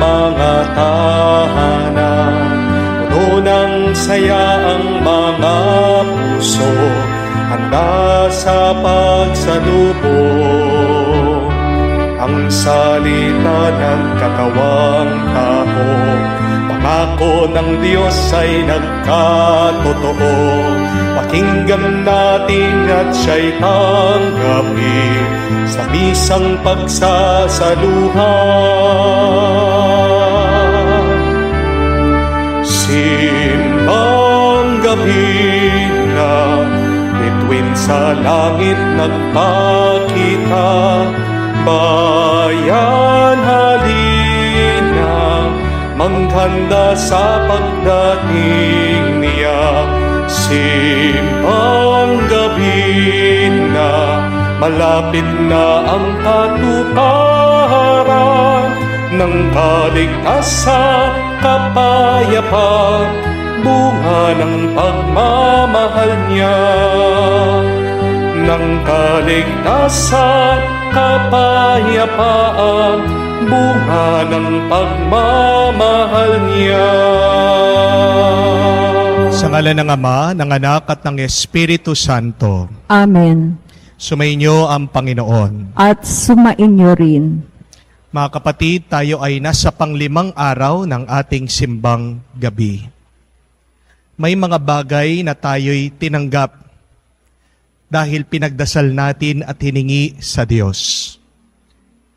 mga tahanan. Puno ng saya ang mga puso, handa sa pagsalubong. Ang salita ng katawang tao, pangako ng Diyos ay nagkatotoo. Pakinggan natin at siya'y tanggapin sa misang pagsasaluhan. Simbang gabi na, bituin sa langit nagpakita. Bayan, halina, maghanda sa pagdating niya. Simbang gabi na, malapit na ang katuparan ng kaligtasan, kapayapaan, bunga ng pagmamahal niya. Ng kaligtasan, kapayapaan, bunga ng pagmamahal niya. Sa ngalan ng Ama, ng Anak at ng Espiritu Santo. Amen. Sumainyo ang Panginoon. At sumainyo rin. Mga kapatid, tayo ay nasa pang-5 araw ng ating simbang gabi. May mga bagay na tayo'y tinanggap dahil pinagdasal natin at hiningi sa Diyos.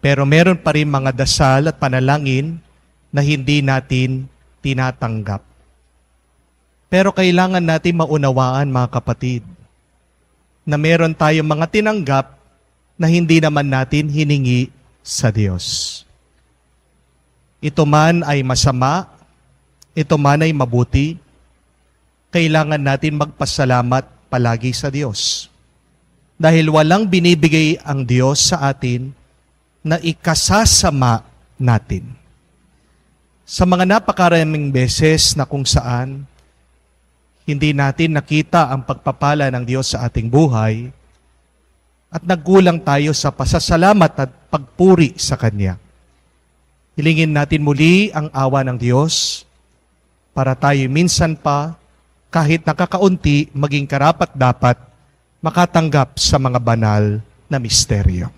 Pero meron pa rin mga dasal at panalangin na hindi natin tinatanggap. Pero kailangan natin maunawaan, mga kapatid, na meron tayong mga tinanggap na hindi naman natin hiningi sa Diyos. Ito man ay masama, ito man ay mabuti, kailangan natin magpasalamat palagi sa Diyos. Dahil walang binibigay ang Diyos sa atin na ikasasama natin. Sa mga napakaraming beses na kung saan hindi natin nakita ang pagpapala ng Diyos sa ating buhay at nagkulang tayo sa pasasalamat at pagpuri sa Kanya. Hilingin natin muli ang awa ng Diyos para tayo minsan pa, kahit nakakaunti, maging karapat-dapat makatanggap sa mga banal na misteryo.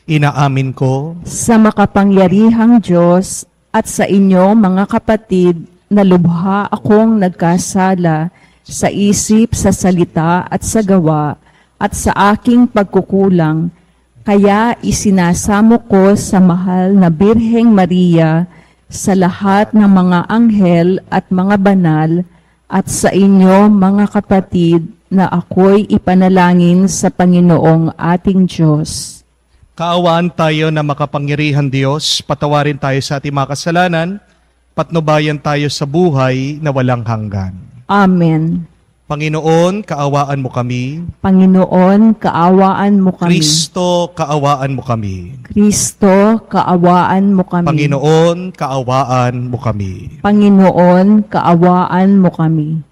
Inaamin ko sa makapangyarihang Diyos at sa inyo, mga kapatid, na lubha akong nagkasala sa isip, sa salita at sa gawa at sa aking pagkukulang. Kaya isinasamo ko sa mahal na Birheng Maria, sa lahat ng mga anghel at mga banal, at sa inyo, mga kapatid, na ako'y ipanalangin sa Panginoong ating Diyos. Kaawaan tayo na makapangyarihan Diyos, patawarin tayo sa ating mga kasalanan, patnubayan tayo sa buhay na walang hanggan. Amen. Panginoon, kaawaan mo kami. Panginoon, kaawaan mo kami. Kristo, kaawaan mo kami. Kristo, kaawaan mo kami. Panginoon, kaawaan mo kami. Panginoon, kaawaan mo kami.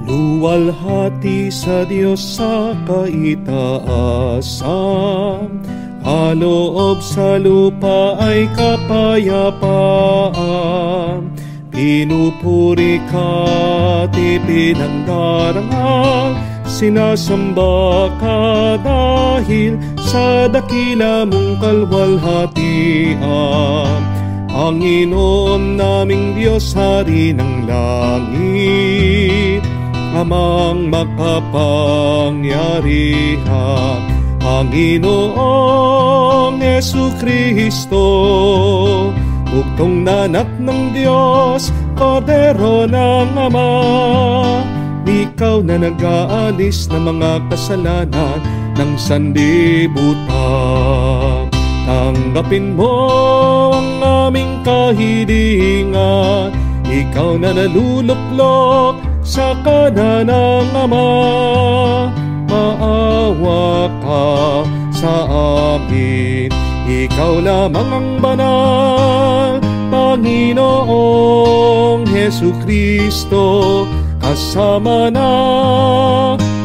Luwalhati sa Diyos sa kaitaasan, kaloob sa lupa ay kapayapaan. Pinupuri ka at ipinangdarangal, sinasamba ka dahil sa dakila mong kalwalhatian. Panginoon naming Diyos, Hari ng langit, Amang makapangyarihan, Panginoong Jesucristo, bugtong na anak ng Diyos, Kordero ng Ama. Ikaw na nag-aalis ng mga kasalanan ng sanlibutan. Tanggapin mo ang aming kahilingan, ikaw na naluluklok sa kanan ng Ama. Maawa ka sa amin. Ikaw lamang ang banal, Panginoong Jesucristo, kasama na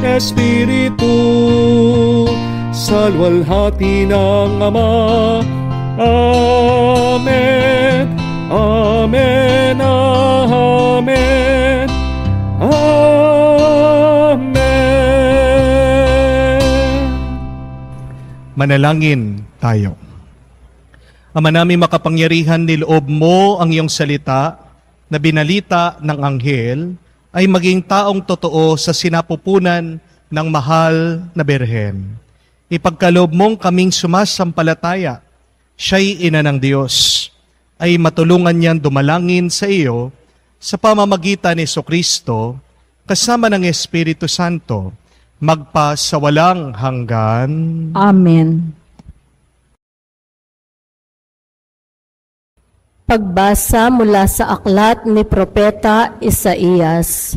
Espiritu, sa luwalhati ng Ama. Amen, amen, amen, amen. Manalangin tayo. Ama namin makapangyarihan, niloob mo ang iyong salita na binalita ng anghel ay maging taong totoo sa sinapupunan ng mahal na Birhen. Ipagkaloob mong kaming sumasampalataya, siya'y ina ng Diyos, ay matulungan niyan dumalangin sa iyo sa pamamagitan ni Jesucristo kasama ng Espiritu Santo, magpa sa walang hanggan. Amen. Pagbasa mula sa aklat ni Propeta Isaías.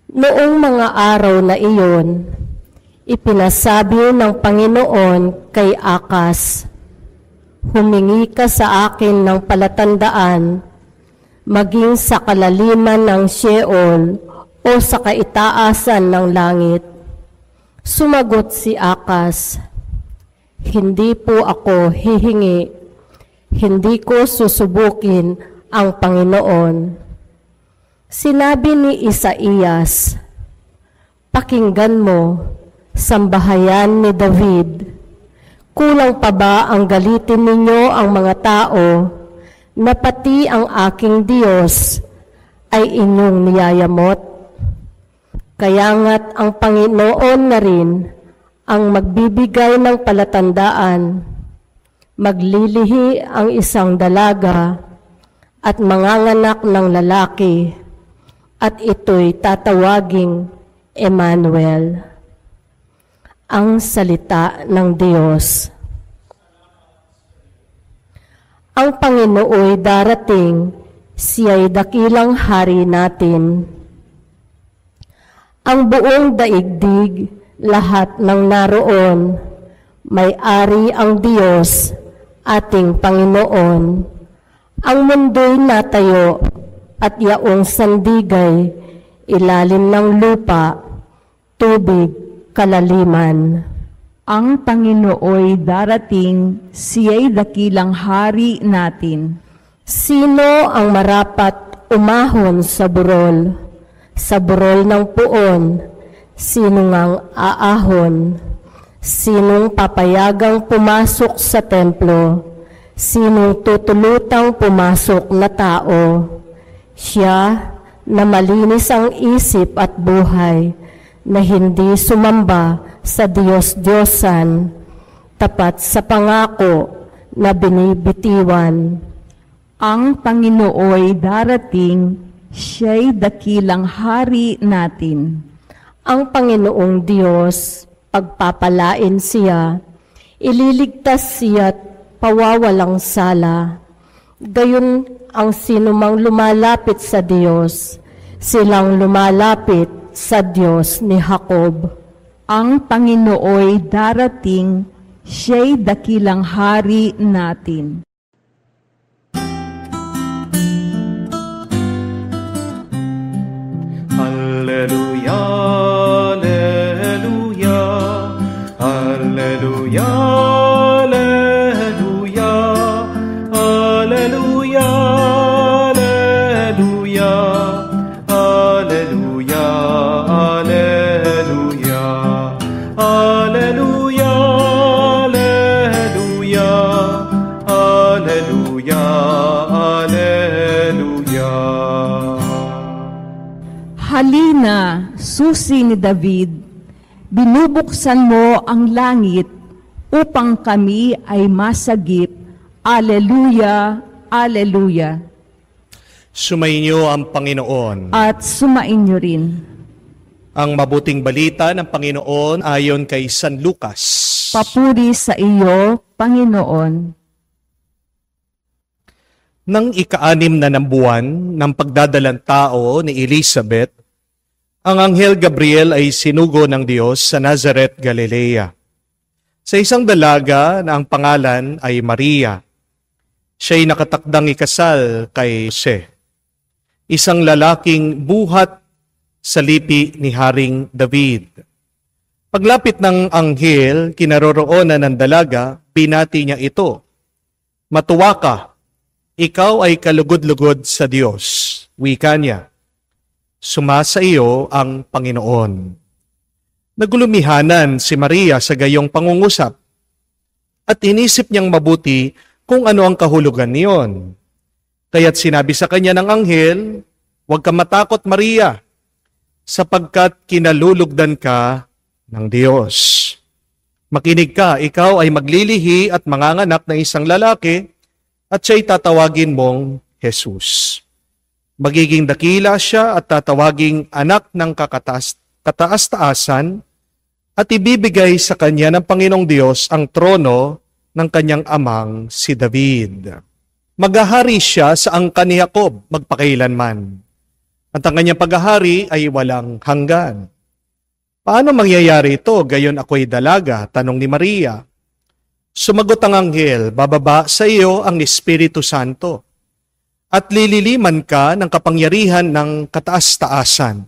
Noong mga araw na iyon, ipinasabi ng Panginoon kay Akas, "Humingi ka sa akin ng palatandaan, maging sa kalaliman ng Sheol o sa kaitaasan ng langit." Sumagot si Akas, "Hindi po ako hihingi. Hindi ko susubukin ang Panginoon." Sinabi ni Isaías, "Pakinggan mo, sambahayan ni David. Kulang pa ba ang galitin ninyo ang mga tao, na pati ang aking Diyos ay inyong niyayamot? Kaya nga't ang Panginoon na rin ang magbibigay ng palatandaan. Maglilihi ang isang dalaga at manganganak ng lalaki, at ito'y tatawaging Emmanuel." Ang salita ng Diyos. Ang Panginoo'y darating, siya'y dakilang hari natin. Ang buong daigdig, lahat ng naroon, may-ari ang Diyos, ating Panginoon. Ang mundo'y natayo at yaong sandigay, ilalim ng lupa, tubig, kalaliman. Ang Panginoo'y darating, siya'y dakilang hari natin. Sino ang marapat umahon sa burol ng puon? Sino ngang aahon? Sinong papayagang pumasok sa templo? Sinong tutulutang pumasok na tao? Siya na malinis ang isip at buhay, na hindi sumamba sa Diyos-Diyosan, tapat sa pangako na binibitiwan. Ang Panginoo'y darating, siya'y dakilang hari natin. Ang Panginoong Diyos, pagpapalain siya, ililigtas siya't pawawalang sala. Gayon ang sinumang lumalapit sa Diyos, silang lumalapit sa Diyos ni Jacob. Ang Panginoo'y darating, siya'y dakilang hari natin. Alleluia, alleluia, alleluia, alleluia, alleluia, alleluia, alleluia, alleluia, alleluia, alleluia, alleluia, alleluia. Halina, susi ni David, binubuksan mo ang langit upang kami ay masagip. Alleluia, alleluia. Sumainyo ang Panginoon. At sumainyo rin. Ang mabuting balita ng Panginoon ayon kay San Lucas. Papuri sa iyo, Panginoon. Nang ika-6 na ng buwan ng pagdadalang tao ni Elizabeth, ang Anghel Gabriel ay sinugo ng Diyos sa Nazareth, Galilea. sa isang dalaga na ang pangalan ay Maria. Siya'y nakatakdang ikasal kay Jose, isang lalaking buhat sa lipi ni Haring David. Paglapit ng anghel, kinaroroonan ng dalaga, binati niya ito. Matuwa ka, ikaw ay kalugod-lugod sa Diyos. Wika niya, sumasa iyo ang Panginoon. Nagulumihanan si Maria sa gayong pangungusap at inisip niyang mabuti kung ano ang kahulugan niyon. Kaya't sinabi sa kanya ng anghel, huwag kang matakot Maria, sapagkat kinalulugdan ka ng Diyos. Makinig ka, ikaw ay maglilihi at manganganak ng isang lalaki at siya'y tatawagin mong Jesus. Magiging dakila siya at tatawaging anak ng kataas-taasan at ibibigay sa kanya ng Panginoong Diyos ang trono ng kanyang amang si David. Maghahari siya sa angkan ni Jacob magpakailanman. At ang kanyang paghahari ay walang hanggan. Paano mangyayari ito? Gayon ako'y dalaga, tanong ni Maria. Sumagot ang anghel, bababa sa iyo ang Espiritu Santo at lililiman ka ng kapangyarihan ng kataas-taasan.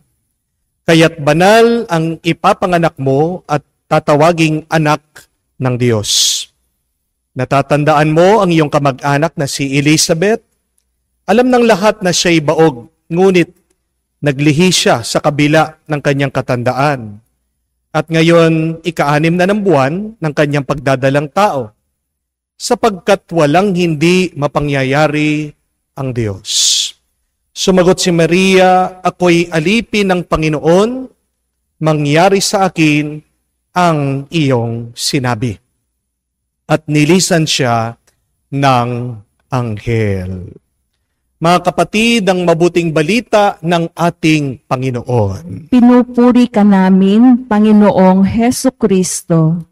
Kaya't banal ang ipapanganak mo at tatawaging anak ng Diyos. Natatandaan mo ang iyong kamag-anak na si Elizabeth? Alam ng lahat na siya'y baog, ngunit naglihi siya sa kabila ng kanyang katandaan. At ngayon, ika-6 na ng buwan ng kanyang pagdadalang tao, sapagkat walang hindi mapangyayari ang Diyos. Sumagot si Maria, ako'y alipin ng Panginoon, mangyari sa akin ang iyong sinabi. At nilisan siya ng anghel. Mga kapatid, ang mabuting balita ng ating Panginoon. Pinupuri ka namin, Panginoong Hesu Kristo.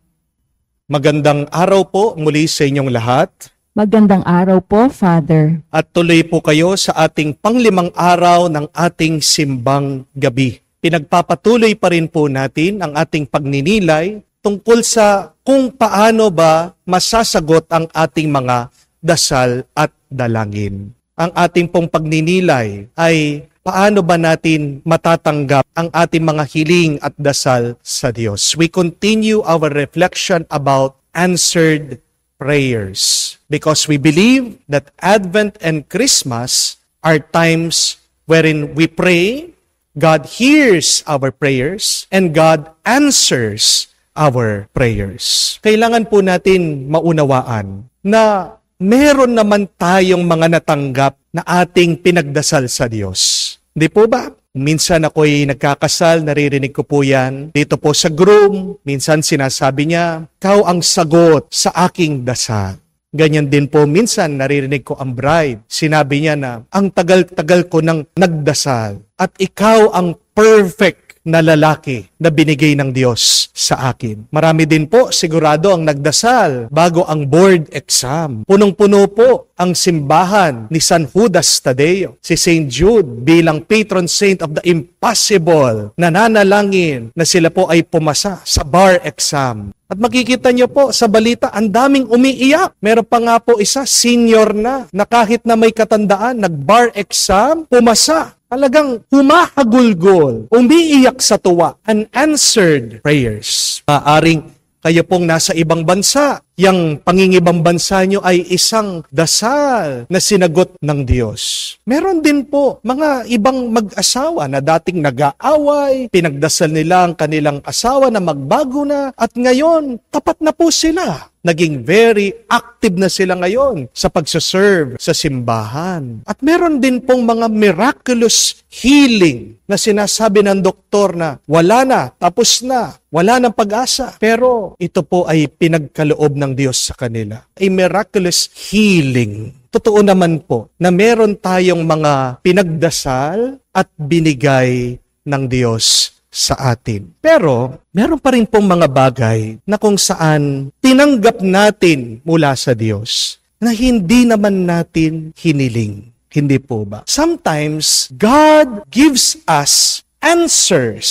Magandang araw po muli sa inyong lahat. Magandang araw po, Father. At tuloy po kayo sa ating panglimang araw ng ating simbang gabi. Pinagpapatuloy pa rin po natin ang ating pagninilay tungkol sa kung paano ba masasagot ang ating mga dasal at dalangin. Ang ating pong pagninilay ay paano ba natin matatanggap ang ating mga hiling at dasal sa Diyos. We continue our reflection about answered prayers because we believe that Advent and Christmas are times wherein we pray, God hears our prayers, and God answers our prayers. Kailangan po natin maunawaan na meron naman tayong mga natanggap na ating pinagdasal sa Diyos. Di po ba? Minsan ako'y nagkakasal, naririnig ko po yan. Dito po sa groom, minsan sinasabi niya, ikaw ang sagot sa aking dasal. Ganyan din po minsan naririnig ko ang bride. Sinabi niya na, ang tagal-tagal ko nang nagdasal at ikaw ang perfect na lalaki na binigay ng Diyos sa akin. Marami din po sigurado ang nagdasal bago ang board exam. Punong-puno po ang simbahan ni San Judas Tadeo, si St. Jude bilang patron saint of the impossible, nananalangin na sila po ay pumasa sa bar exam. At makikita niyo po sa balita, ang daming umiiyak. Meron pa nga po isa, senior na kahit na may katandaan, nag-bar exam, pumasa. Talagang humahagulgol, umiiyak sa tuwa, unanswered prayers. Maaring kayo pong nasa ibang bansa, yang pangingibang bansa nyo ay isang dasal na sinagot ng Diyos. Meron din po mga ibang mag-asawa na dating nag-aaway, pinagdasal nila ang kanilang asawa na magbago na, at ngayon, tapat na po sila. Naging very active na sila ngayon sa pagsaserve sa simbahan. At meron din pong mga miraculous healing na sinasabi ng doktor na wala na, tapos na, wala ng pag-asa. Pero ito po ay pinagkaloob ng Diyos sa kanila. A miraculous healing. Totoo naman po na meron tayong mga pinagdasal at binigay ng Diyos sa atin. Pero, meron pa rin pong mga bagay na kung saan tinanggap natin mula sa Diyos na hindi naman natin hiniling. Hindi po ba? Sometimes, God gives us answers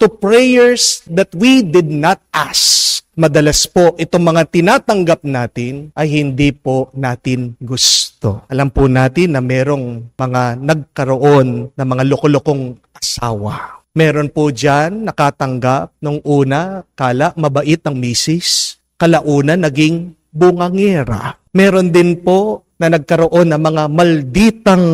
to prayers that we did not ask. Madalas po, itong mga tinatanggap natin ay hindi po natin gusto. Alam po natin na merong mga nagkaroon ng mga loko-lokong asawa. Meron po dyan nakatanggap nung una, kala mabait ang misis, kalauna naging bungangera. Meron din po na nagkaroon ng mga malditang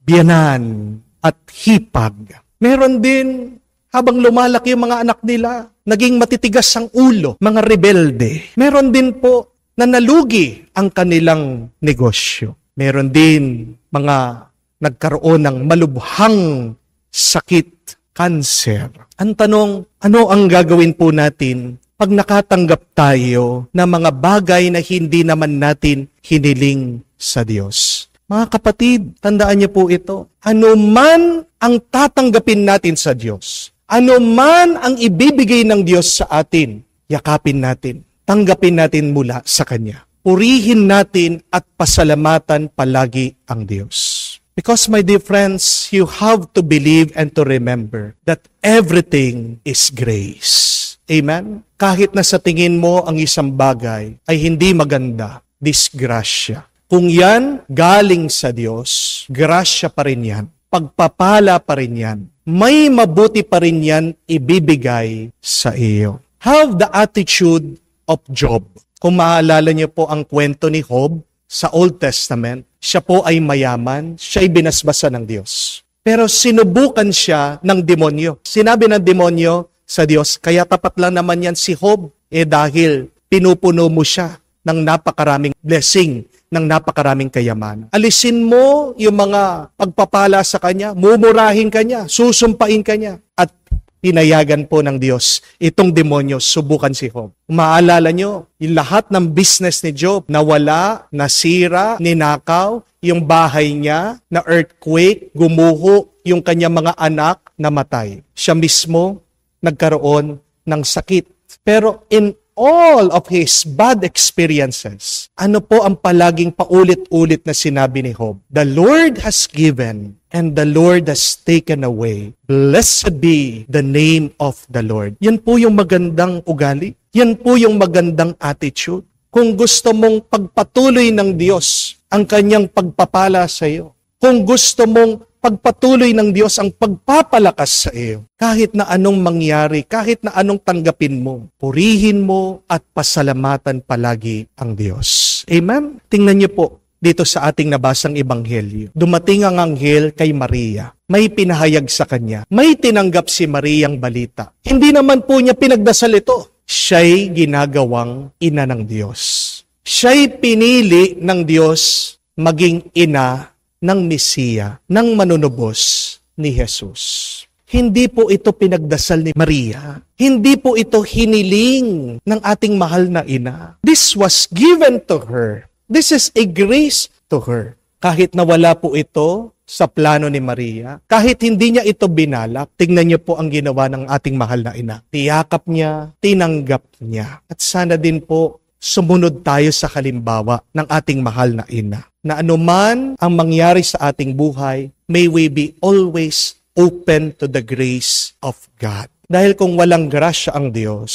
biyanan at hipag. Meron din, habang lumalaki yung mga anak nila, naging matitigas ang ulo, mga rebelde. Meron din po na nalugi ang kanilang negosyo. Meron din mga nagkaroon ng malubhang sakit, cancer. Ang tanong, ano ang gagawin po natin pag nakatanggap tayo ng mga bagay na hindi naman natin hiniling sa Diyos? Mga kapatid, tandaan niyo po ito. Ano man ang tatanggapin natin sa Diyos, ano man ang ibibigay ng Diyos sa atin, yakapin natin, tanggapin natin mula sa Kanya. Purihin natin at pasalamatan palagi ang Diyos. Because my dear friends, you have to believe and to remember that everything is grace. Amen? Kahit na sa tingin mo ang isang bagay ay hindi maganda, disgrasya. Kung yan galing sa Diyos, grasya pa rin yan. Pagpapala pa rin yan. May mabuti pa rin yan ibibigay sa iyo. Have the attitude of Job. Kung maalala niyo po ang kwento ni Job sa Old Testament, siya po ay mayaman, siya ay binasbasa ng Diyos. Pero sinubukan siya ng demonyo. Sinabi ng demonyo sa Diyos, kaya tapat lang naman yan si Job, dahil pinupuno mo siya ng napakaraming blessing, ng napakaraming kayamanan. Alisin mo yung mga pagpapala sa kanya, mumurahin kanya, susumpain kanya, at pinayagan po ng Diyos itong demonyo, subukan si Job. Maalala nyo, yung lahat ng business ni Job, nawala, nasira, ninakaw, yung bahay niya, na earthquake, gumuho, yung kanyang mga anak, namatay. Siya mismo, nagkaroon ng sakit. Pero in all of his bad experiences, ano po ang palaging paulit-ulit na sinabi ni Job? The Lord has given and the Lord has taken away. Blessed be the name of the Lord. Yan po yung magandang ugali. Yan po yung magandang attitude. Kung gusto mong pagpatuloy ng Diyos ang kanyang pagpapala sa iyo, kung gusto mong pagpatuloy ng Diyos ang pagpapalakas sa iyo, kahit na anong mangyari, kahit na anong tanggapin mo, purihin mo at pasalamatan palagi ang Diyos. Amen? Tingnan niyo po dito sa ating nabasang ebanghelyo. Dumating ang anghel kay Maria. May pinahayag sa kanya. May tinanggap si Maria ang balita. Hindi naman po niya pinagdasal ito. Siya'y ginagawang ina ng Diyos. Siya'y pinili ng Diyos maging ina ng Mesiya, ng manunubos ni Jesus. Hindi po ito pinagdasal ni Maria. Hindi po ito hiniling ng ating mahal na ina. This was given to her. This is a grace to her. Kahit nawala po ito sa plano ni Maria, kahit hindi niya ito binalak, tingnan niyo po ang ginawa ng ating mahal na ina. Tiyakap niya, tinanggap niya. At sana din po, sumunod tayo sa halimbawa ng ating mahal na ina. Na anuman ang mangyari sa ating buhay, may we be always open to the grace of God. Dahil kung walang grasya ang Diyos,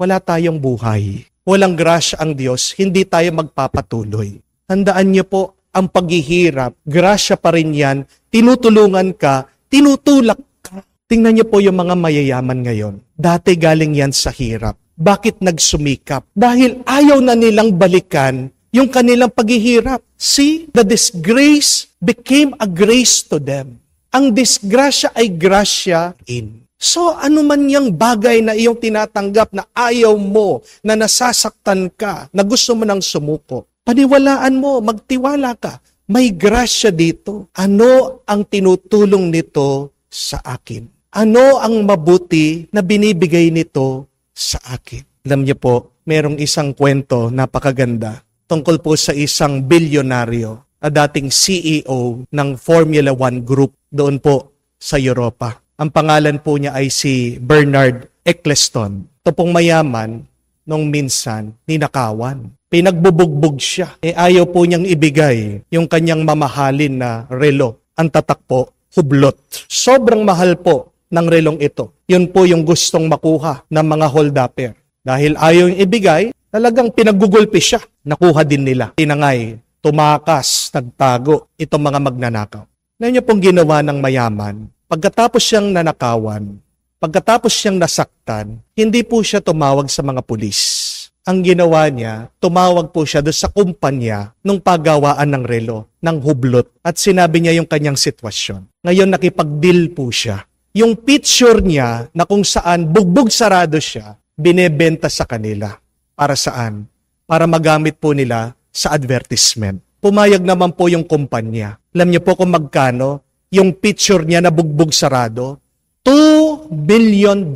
wala tayong buhay. Walang grasya ang Diyos, hindi tayo magpapatuloy. Tandaan niyo po, ang paghihirap, grasya pa rin yan, tinutulungan ka, tinutulak ka. Tingnan niyo po yung mga mayayaman ngayon. Dati galing yan sa hirap. Bakit nagsumikap? Dahil ayaw na nilang balikan yung kanilang paghihirap. See, the disgrace became a grace to them. Ang disgrasya ay grasya in. So, ano man yung bagay na iyong tinatanggap na ayaw mo, na nasasaktan ka, na gusto mo nang sumuko, paniwalaan mo, magtiwala ka. May grasya dito. Ano ang tinutulong nito sa akin? Ano ang mabuti na binibigay nito sa akin? Alam niyo po, merong isang kwento, napakaganda, tungkol po sa isang bilyonaryo, na dating CEO ng Formula 1 Group doon po sa Europa. Ang pangalan po niya ay si Bernard Eccleston. Ito pong mayaman, nung minsan, ninakawan. Pinagbubugbog siya. Ayaw po niyang ibigay yung kanyang mamahalin na relo. Ang tatak po, hublot. Sobrang mahal po ng relong ito. Yun po yung gustong makuha ng mga holdupper. Dahil ayaw yung ibigay, talagang pinagugulpi siya. Nakuha din nila. Tinangay, tumakas, nagtago itong mga magnanakaw. Ngayon niyo pong ginawa ng mayaman, pagkatapos siyang nanakawan, pagkatapos siyang nasaktan, hindi po siya tumawag sa mga pulis. Ang ginawa niya, tumawag po siya doon sa kumpanya nung paggawaan ng relo, ng hublot, at sinabi niya yung kanyang sitwasyon. Ngayon nakipag-deal po siya. Yung picture niya na kung saan bugbog sarado siya, binebenta sa kanila. Para saan? Para magamit po nila sa advertisement. Pumayag naman po yung kumpanya. Alam niyo po kung magkano? Yung picture niya na bugbog sarado, $2 billion.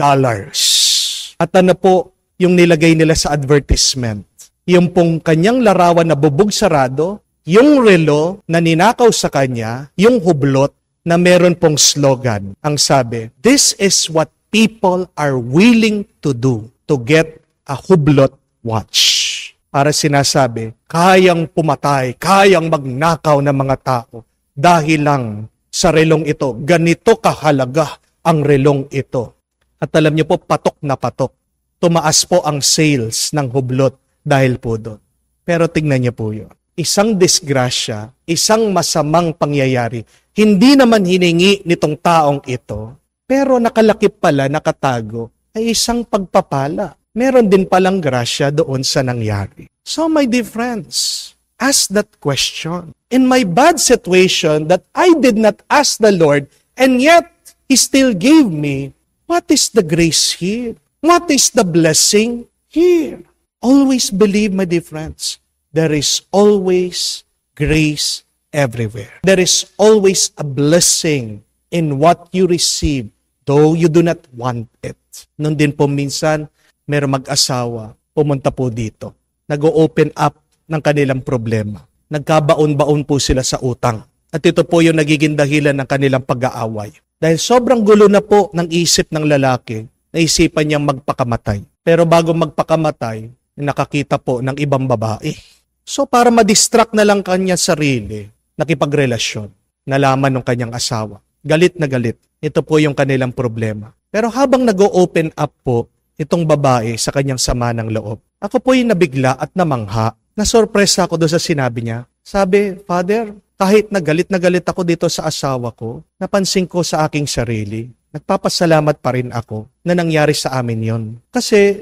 At ano po yung nilagay nila sa advertisement? Yung pong kanyang larawan na bugbog sarado, yung relo na ninakaw sa kanya, yung hublot na meron pong slogan. Ang sabi, "This is what people are willing to do to get a hublot watch." Para sinasabi, kayang pumatay, kayang magnakaw ng mga tao dahil lang sa relong ito. Ganito kahalaga ang relong ito. At alam niyo po, patok na patok. Tumaas po ang sales ng hublot dahil po doon. Pero tingnan niyo po yun. Isang disgrasya, isang masamang pangyayari, hindi naman hiningi nitong taong ito, pero nakalakip pala, nakatago, ay isang pagpapala. Meron din palang grasya doon sa nangyari. So my dear friends, ask that question. In my bad situation that I did not ask the Lord, and yet He still gave me, what is the grace here? What is the blessing here? Always believe, my dear friends, there is always grace everywhere. There is always a blessing in what you receive, though you do not want it. Noon din po minsan, merong mag-asawa, pumunta po dito. Nag-o-open up ng kanilang problema. Nagkabaon-baon po sila sa utang. At ito po yung nagiging dahilan ng kanilang pag-aaway. Dahil sobrang gulo na po ng isip ng lalaki, naisipan niyang magpakamatay. Pero bago magpakamatay, nakakita po ng ibang babae. So para madistract na lang kanya sarili, nakipagrelasyon. Nalaman ng kanyang asawa. Galit na galit. Ito po yung kanilang problema. Pero habang nag-o-open up po, itong babae sa kanyang sama ng loob. Ako po'y nabigla at namangha. Nasorpresa ako doon sa sinabi niya. Sabi, "Father, kahit na galit ako dito sa asawa ko, napansin ko sa aking sarili, nagpapasalamat pa rin ako na nangyari sa amin yon. Kasi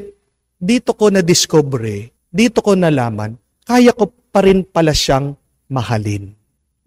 dito ko na-discover, dito ko nalaman, kaya ko pa rin pala siyang mahalin.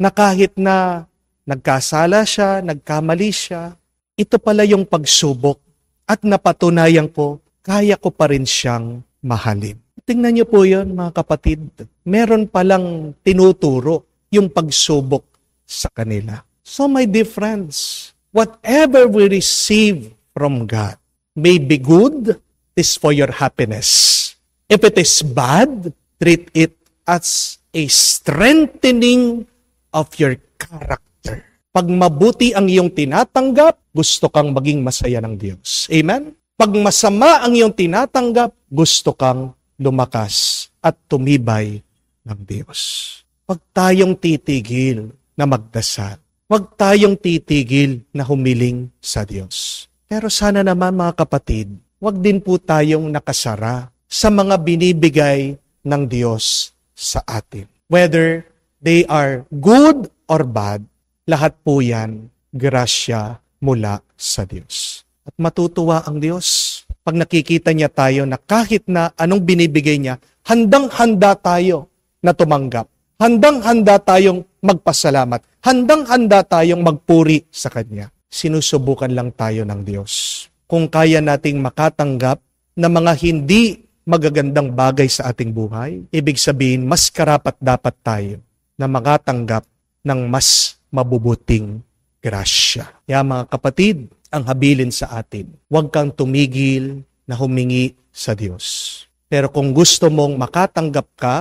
Na kahit na nagkasala siya, nagkamali siya, ito pala yung pagsubok. At napatunayan ko, kaya ko pa rin siyang mahalin." Tingnan niyo po yun, mga kapatid. Meron palang tinuturo yung pagsubok sa kanila. So my dear friends, whatever we receive from God may be good, it is for your happiness. If it is bad, treat it as a strengthening of your character. Pag mabuti ang iyong tinatanggap, gusto kang maging masaya ng Diyos. Amen? Pag masama ang iyong tinatanggap, gusto kang lumakas at tumibay ng Diyos. Huwag tayong titigil na magdasal. Huwag tayong titigil na humiling sa Diyos. Pero sana naman mga kapatid, huwag din po tayong nakasara sa mga binibigay ng Diyos sa atin. Whether they are good or bad, lahat po yan, grasya mula sa Diyos. At matutuwa ang Diyos pag nakikita niya tayo na kahit na anong binibigay niya, handang-handa tayo na tumanggap. Handang-handa tayong magpasalamat. Handang-handa tayong magpuri sa Kanya. Sinusubukan lang tayo ng Diyos. Kung kaya nating makatanggap ng mga hindi magagandang bagay sa ating buhay, ibig sabihin, mas karapat dapat tayo na makatanggap ng mas mabubuting grasya. Kaya mga kapatid, ang habilin sa atin, huwag kang tumigil na humingi sa Diyos. Pero kung gusto mong makatanggap ka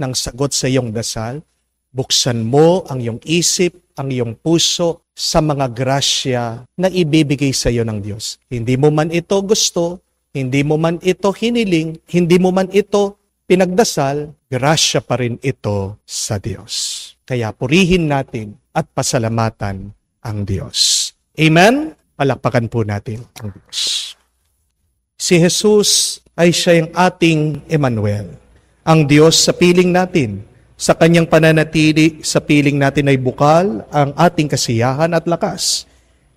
ng sagot sa iyong dasal, buksan mo ang iyong isip, ang iyong puso sa mga grasya na ibibigay sa iyo ng Diyos. Hindi mo man ito gusto, hindi mo man ito hiniling, hindi mo man ito pinagdasal, grasya pa rin ito sa Diyos. Kaya purihin natin at pasalamatan ang Diyos. Amen? Palakpakan po natin ang Diyos. Si Jesus ay siya yung ating Emmanuel, ang Diyos sa piling natin. Sa kanyang pananatili, sa piling natin ay bukal ang ating kasiyahan at lakas.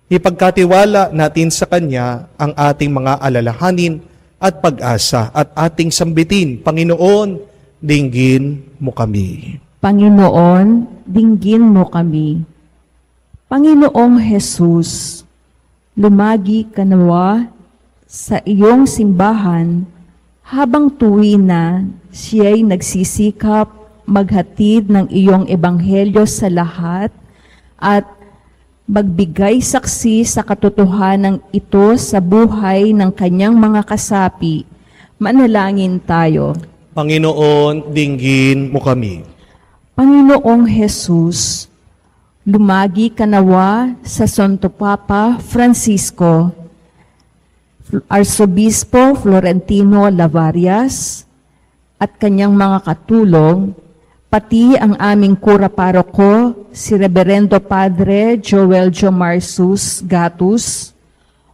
Ipagkatiwala natin sa Kanya ang ating mga alalahanin at pag-asa at ating sambitin. Panginoon, dinggin mo kami. Panginoon, dinggin mo kami. Panginoong Jesus, lumagi ka nawa sa iyong simbahan habang tuwi na siya'y nagsisikap maghatid ng iyong ebanghelyo sa lahat at magbigay saksi sa katotohanan ito sa buhay ng kanyang mga kasapi. Manalangin tayo. Panginoon, dinggin mo kami. Panginoong Jesus, lumagi ka nawa sa Santo Papa Francisco, Arsobispo Florentino Lavarias, at kanyang mga katulong, pati ang aming kura paroko, si Reverendo Padre Joel Jomarsus Gatus,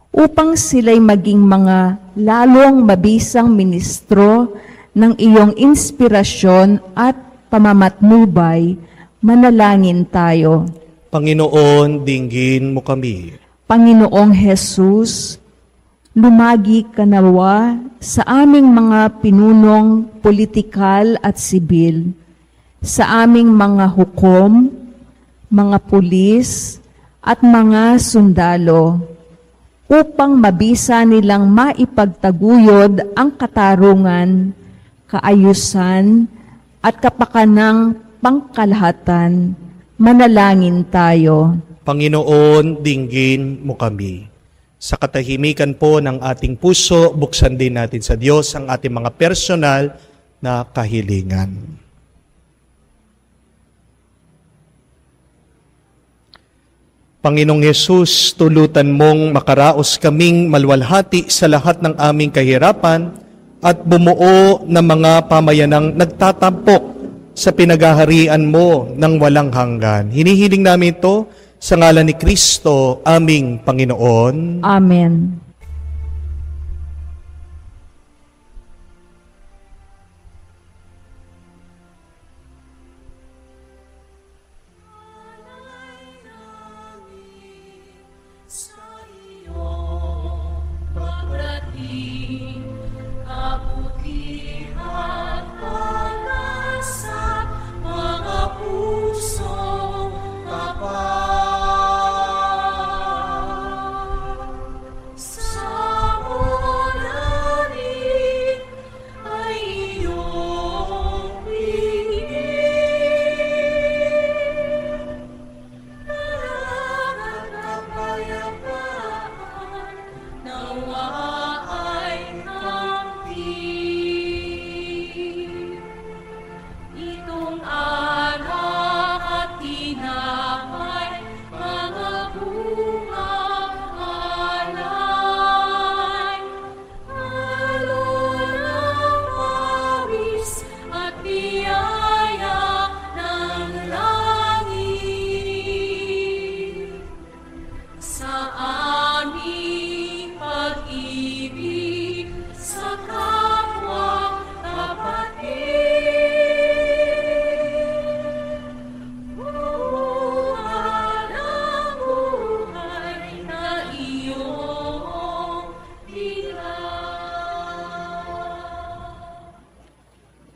upang sila'y maging mga lalong mabisang ministro ng iyong inspirasyon at pamamatnubay. Manalangin tayo. Panginoon, dinggin mo kami. Panginoong Jesus, lumagi ka nawa sa aming mga pinunong politikal at sibil, sa aming mga hukom, mga pulis, at mga sundalo, upang mabisa nilang maipagtaguyod ang katarungan, kaayusan, at kapakanang pangkalahatan. Manalangin tayo. Panginoon, dinggin mo kami. Sa katahimikan po ng ating puso, buksan din natin sa Diyos ang ating mga personal na kahilingan. Panginoong Yesus, tulutan mong makaraos kaming malwalhati sa lahat ng aming kahirapan at bumuo ng mga pamayanang nagtatampok sa pinaghaharian mo ng walang hanggan. Hinihiling namin ito sa ngalan ni Kristo, aming Panginoon. Amen.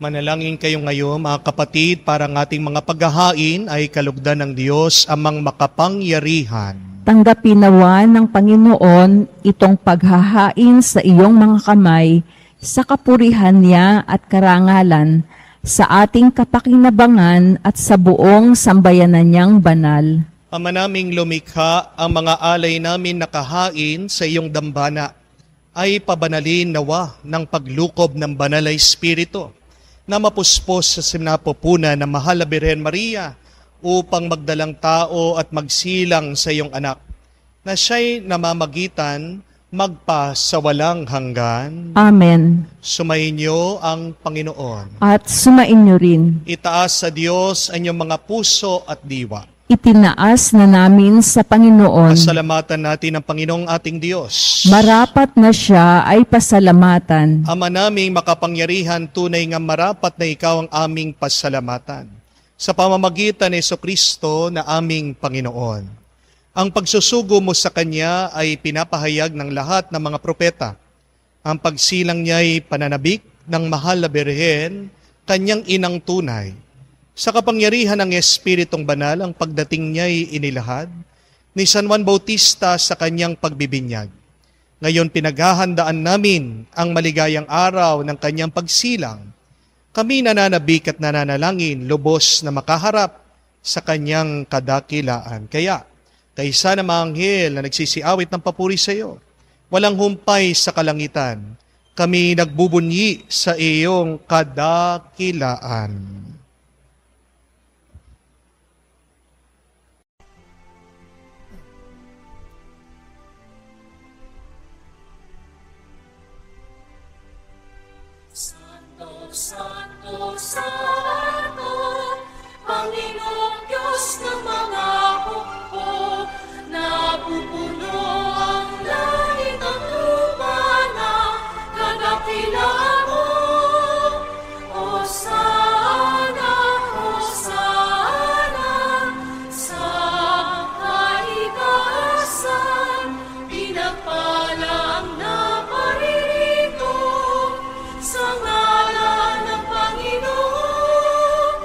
Manalangin kayo ngayon, mga kapatid, para ng ating mga paghahain ay kalugdan ng Diyos amang makapangyarihan. Tanggapin nawa ng Panginoon itong paghahain sa iyong mga kamay sa kapurihan niya at karangalan sa ating kapakinabangan at sa buong sambayanan niyang banal. Ama naming lumikha, ang mga alay namin nakahain sa iyong dambana ay pabanalin nawa ng paglukob ng banal na Espiritu na mapuspos sa sinapupunan ng mahal na Birhen Maria upang magdalang tao at magsilang sa iyong anak, na siya'y namamagitan magpa sa walang hanggan. Amen. Sumainyo ang Panginoon. At sumainyo rin. Itaas sa Diyos ang inyong mga puso at diwa. itinaas na namin sa Panginoon. Pasalamatan natin ang Panginoong ating Diyos. Marapat na siya ay pasalamatan. Ama naming makapangyarihan, tunay nga marapat na ikaw ang aming pasalamatan. Sa pamamagitan ni Jesucristo na aming Panginoon. Ang pagsusugo mo sa Kanya ay pinapahayag ng lahat ng mga propeta. Ang pagsilang niya ay pananabik ng mahal na Birhen, Kanyang inang tunay. Sa kapangyarihan ng Espiritong Banal, ang pagdating niya ay inilahad ni San Juan Bautista sa kanyang pagbibinyag. Ngayon pinaghahandaan namin ang maligayang araw ng kanyang pagsilang. Kami nananabik at nananalangin, lubos na makaharap sa kanyang kadakilaan. Kaya, kaysa na mga anghel na nagsisiawit ng papuri sa iyo, walang humpay sa kalangitan, kami nagbubunyi sa iyong kadakilaan. Santo, Santo, Panginoong Diyos ng mga hukbo, napupuno ang langit at lupa ng kadakilaan mo. Hosana, Hosana, sa kaitaasan, pinagpala ang naparirito sa ngalan ng Panginoon.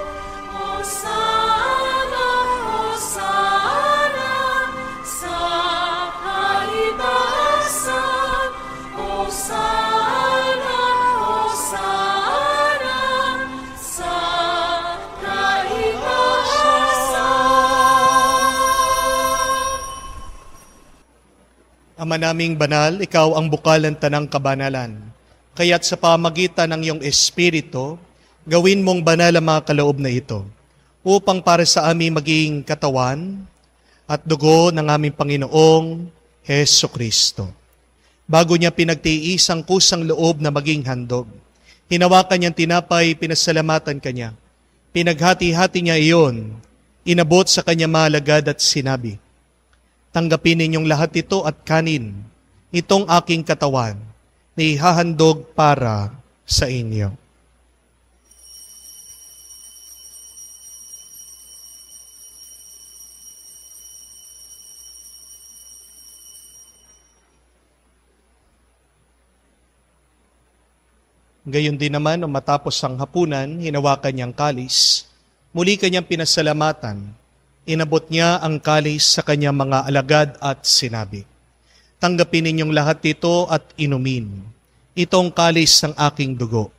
Hosana, Hosana, sa kaitaasan. Hosana, Hosana, sa kaitaasan. Ama naming banal, ikaw ang bukal ng tanang kabanalan. Kaya't sa pamagitan ng iyong Espiritu, gawin mong banal ang mga kaloob na ito, upang para sa aming maging katawan at dugo ng aming Panginoong Heso Kristo. Bago niya pinagtiis ang kusang loob na maging handog, hinawakan niyang tinapay, pinasalamatan kanya. Pinaghati-hati niya iyon, inabot sa kanya malagad at sinabi, tanggapin ninyong lahat ito at kanin, itong aking katawan, na ihahandog para sa inyo. Gayon din naman, matapos ang hapunan, hinawakan niyang kalis. Muli kanyang pinasalamatan. Inabot niya ang kalis sa kanyang mga alagad at sinabi, tanggapin ninyong lahat ito at inumin. Itong kalis ng aking dugo,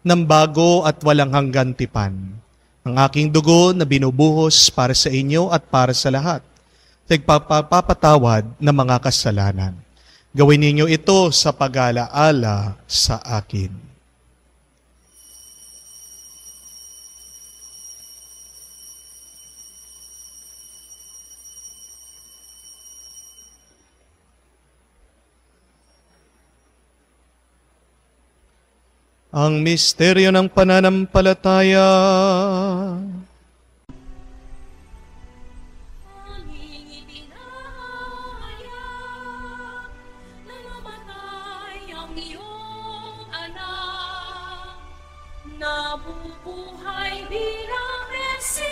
ng bago at walang hanggan tipan. Ang aking dugo na binubuhos para sa inyo at para sa lahat. Nagpapatawad ng mga kasalanan. Gawin ninyo ito sa pag-alaala sa akin. Ang misteryo ng pananampalataya. Aming ibinahaya na namatay ang iyong anak, nabubuhay bilang Mesiyas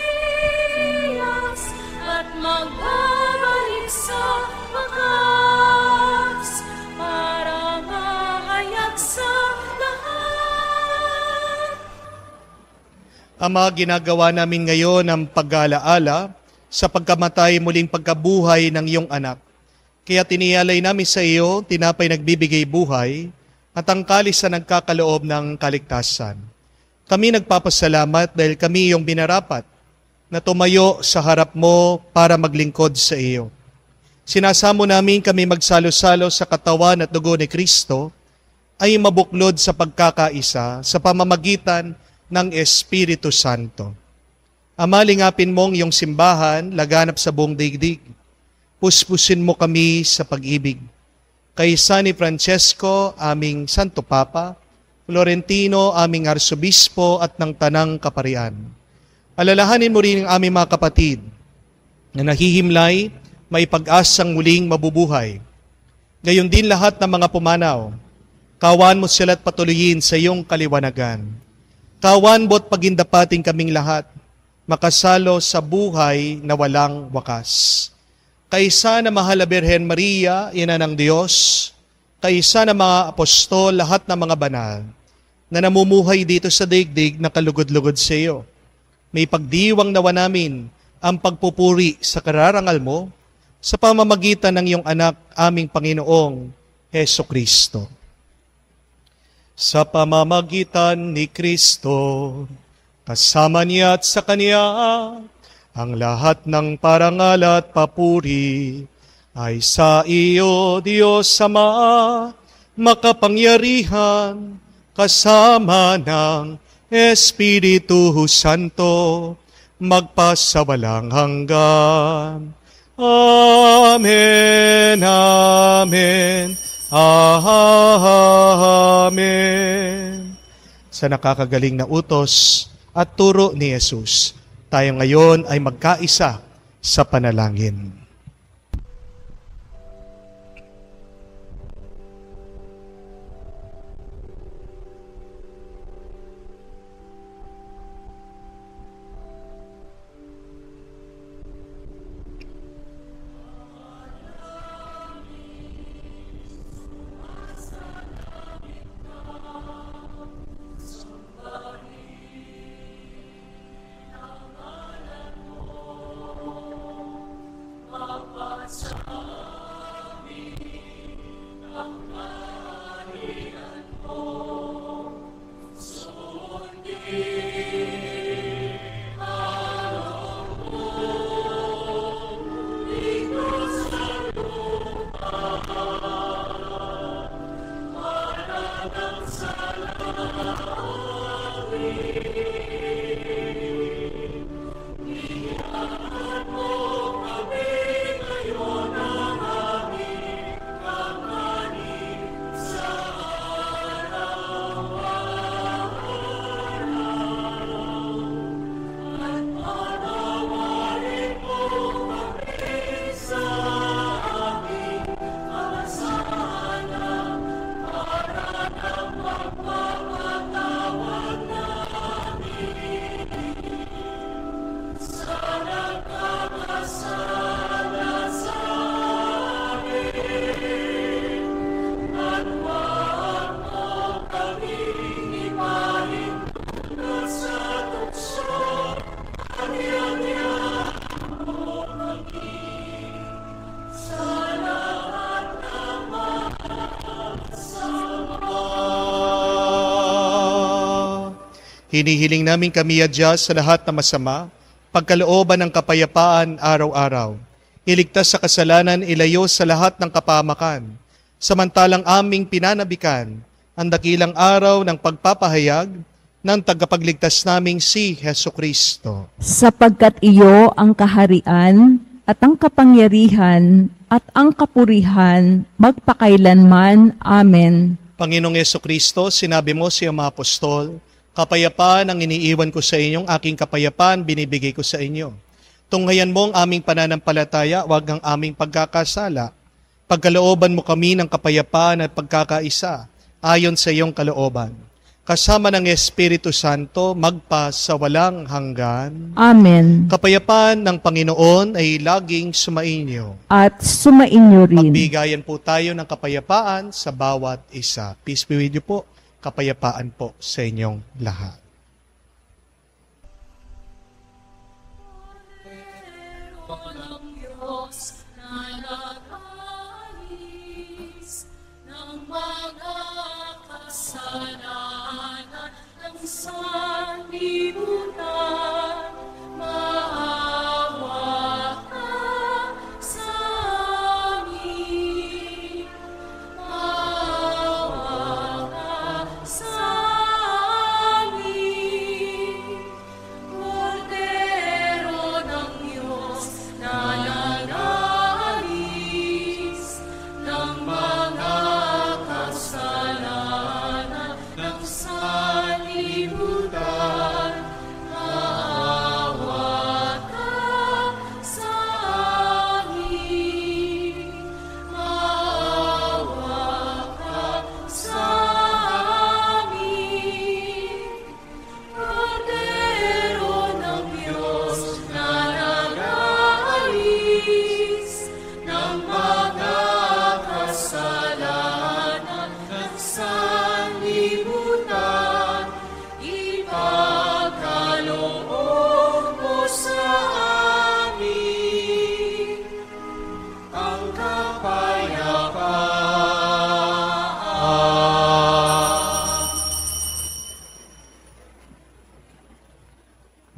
at magbabalik sa wakas para mahayag sa lahat. Ama, ginagawa namin ngayon ang pag-alaala sa pagkamatay muling pagkabuhay ng iyong anak. Kaya tinialay namin sa iyo, tinapay nagbibigay buhay, at ang kalis na nagkakaloob ng kaligtasan. Kami nagpapasalamat dahil kami yung binarapat na tumayo sa harap mo para maglingkod sa iyo. Sinasamo namin kami magsalo-salo sa katawan at dugo ni Kristo ay mabuklod sa pagkakaisa sa pamamagitan ng Espiritu Santo. Ama, lingapin mong iyong simbahan, laganap sa buong daigdig. Puspusin mo kami sa pag-ibig. Kay San Francesco, aming Santo Papa, Florentino, aming Arsobispo at ng Tanang Kaparian. Alalahanin mo rin ang aming mga kapatid na nahihimlay, may pag-asang muling mabubuhay. Gayon din lahat ng mga pumanaw, kawan mo sila at patuloyin sa iyong kaliwanagan. Kawan mo't pagindapating kaming lahat, makasalo sa buhay na walang wakas. Kaisa na mahal na Birhen Maria, ina ng Diyos, kaisa na mga apostol, lahat ng mga banal, na namumuhay dito sa daigdig na kalugod-lugod sa iyo. May pagdiwang nawa namin ang pagpupuri sa kararangal mo sa pamamagitan ng iyong anak, aming Panginoong Heso Kristo. Sa pamamagitan ni Kristo, kasama niya at sa Kanya, ang lahat ng parangal at papuri ay sa iyo, Diyos Ama, makapangyarihan, kasama ng Espiritu Santo, magpasawalang hanggan. Amen, amen, amen. Sa nakakagaling na utos at turo ni Jesus, tayo ngayon ay magkaisa sa panalangin. Hinihiling namin kami adya sa lahat na masama, pagkalooban ng kapayapaan araw-araw. Iligtas sa kasalanan, ilayo sa lahat ng kapahamakan. Samantalang aming pinanabikan ang dakilang araw ng pagpapahayag ng tagapagligtas naming si Heso Kristo. Sapagkat iyo ang kaharian at ang kapangyarihan at ang kapurihan magpakailanman. Amen. Panginoong Heso Kristo, sinabi mo sa iyong mga apostol, kapayapaan ang iniiwan ko sa inyong aking kapayapaan binibigay ko sa inyo. Tunghayan mo ang aming pananampalataya, wag ang aming pagkakasala. Pagkalooban mo kami ng kapayapaan at pagkakaisa ayon sa iyong kalooban. Kasama ng Espiritu Santo, magpa sa walang hanggan. Amen. Kapayapaan ng Panginoon ay laging sumainyo. At sumainyo rin. Magbigayan po tayo ng kapayapaan sa bawat isa. Peace be with you po. Kapayapaan po sa inyong lahat. Ng Diyos na nag-alis ng mga kasalanan ng sanlibutan, maawa ka sa amin. Maawa ka sa amin. Kordero ng Diyos na nananalig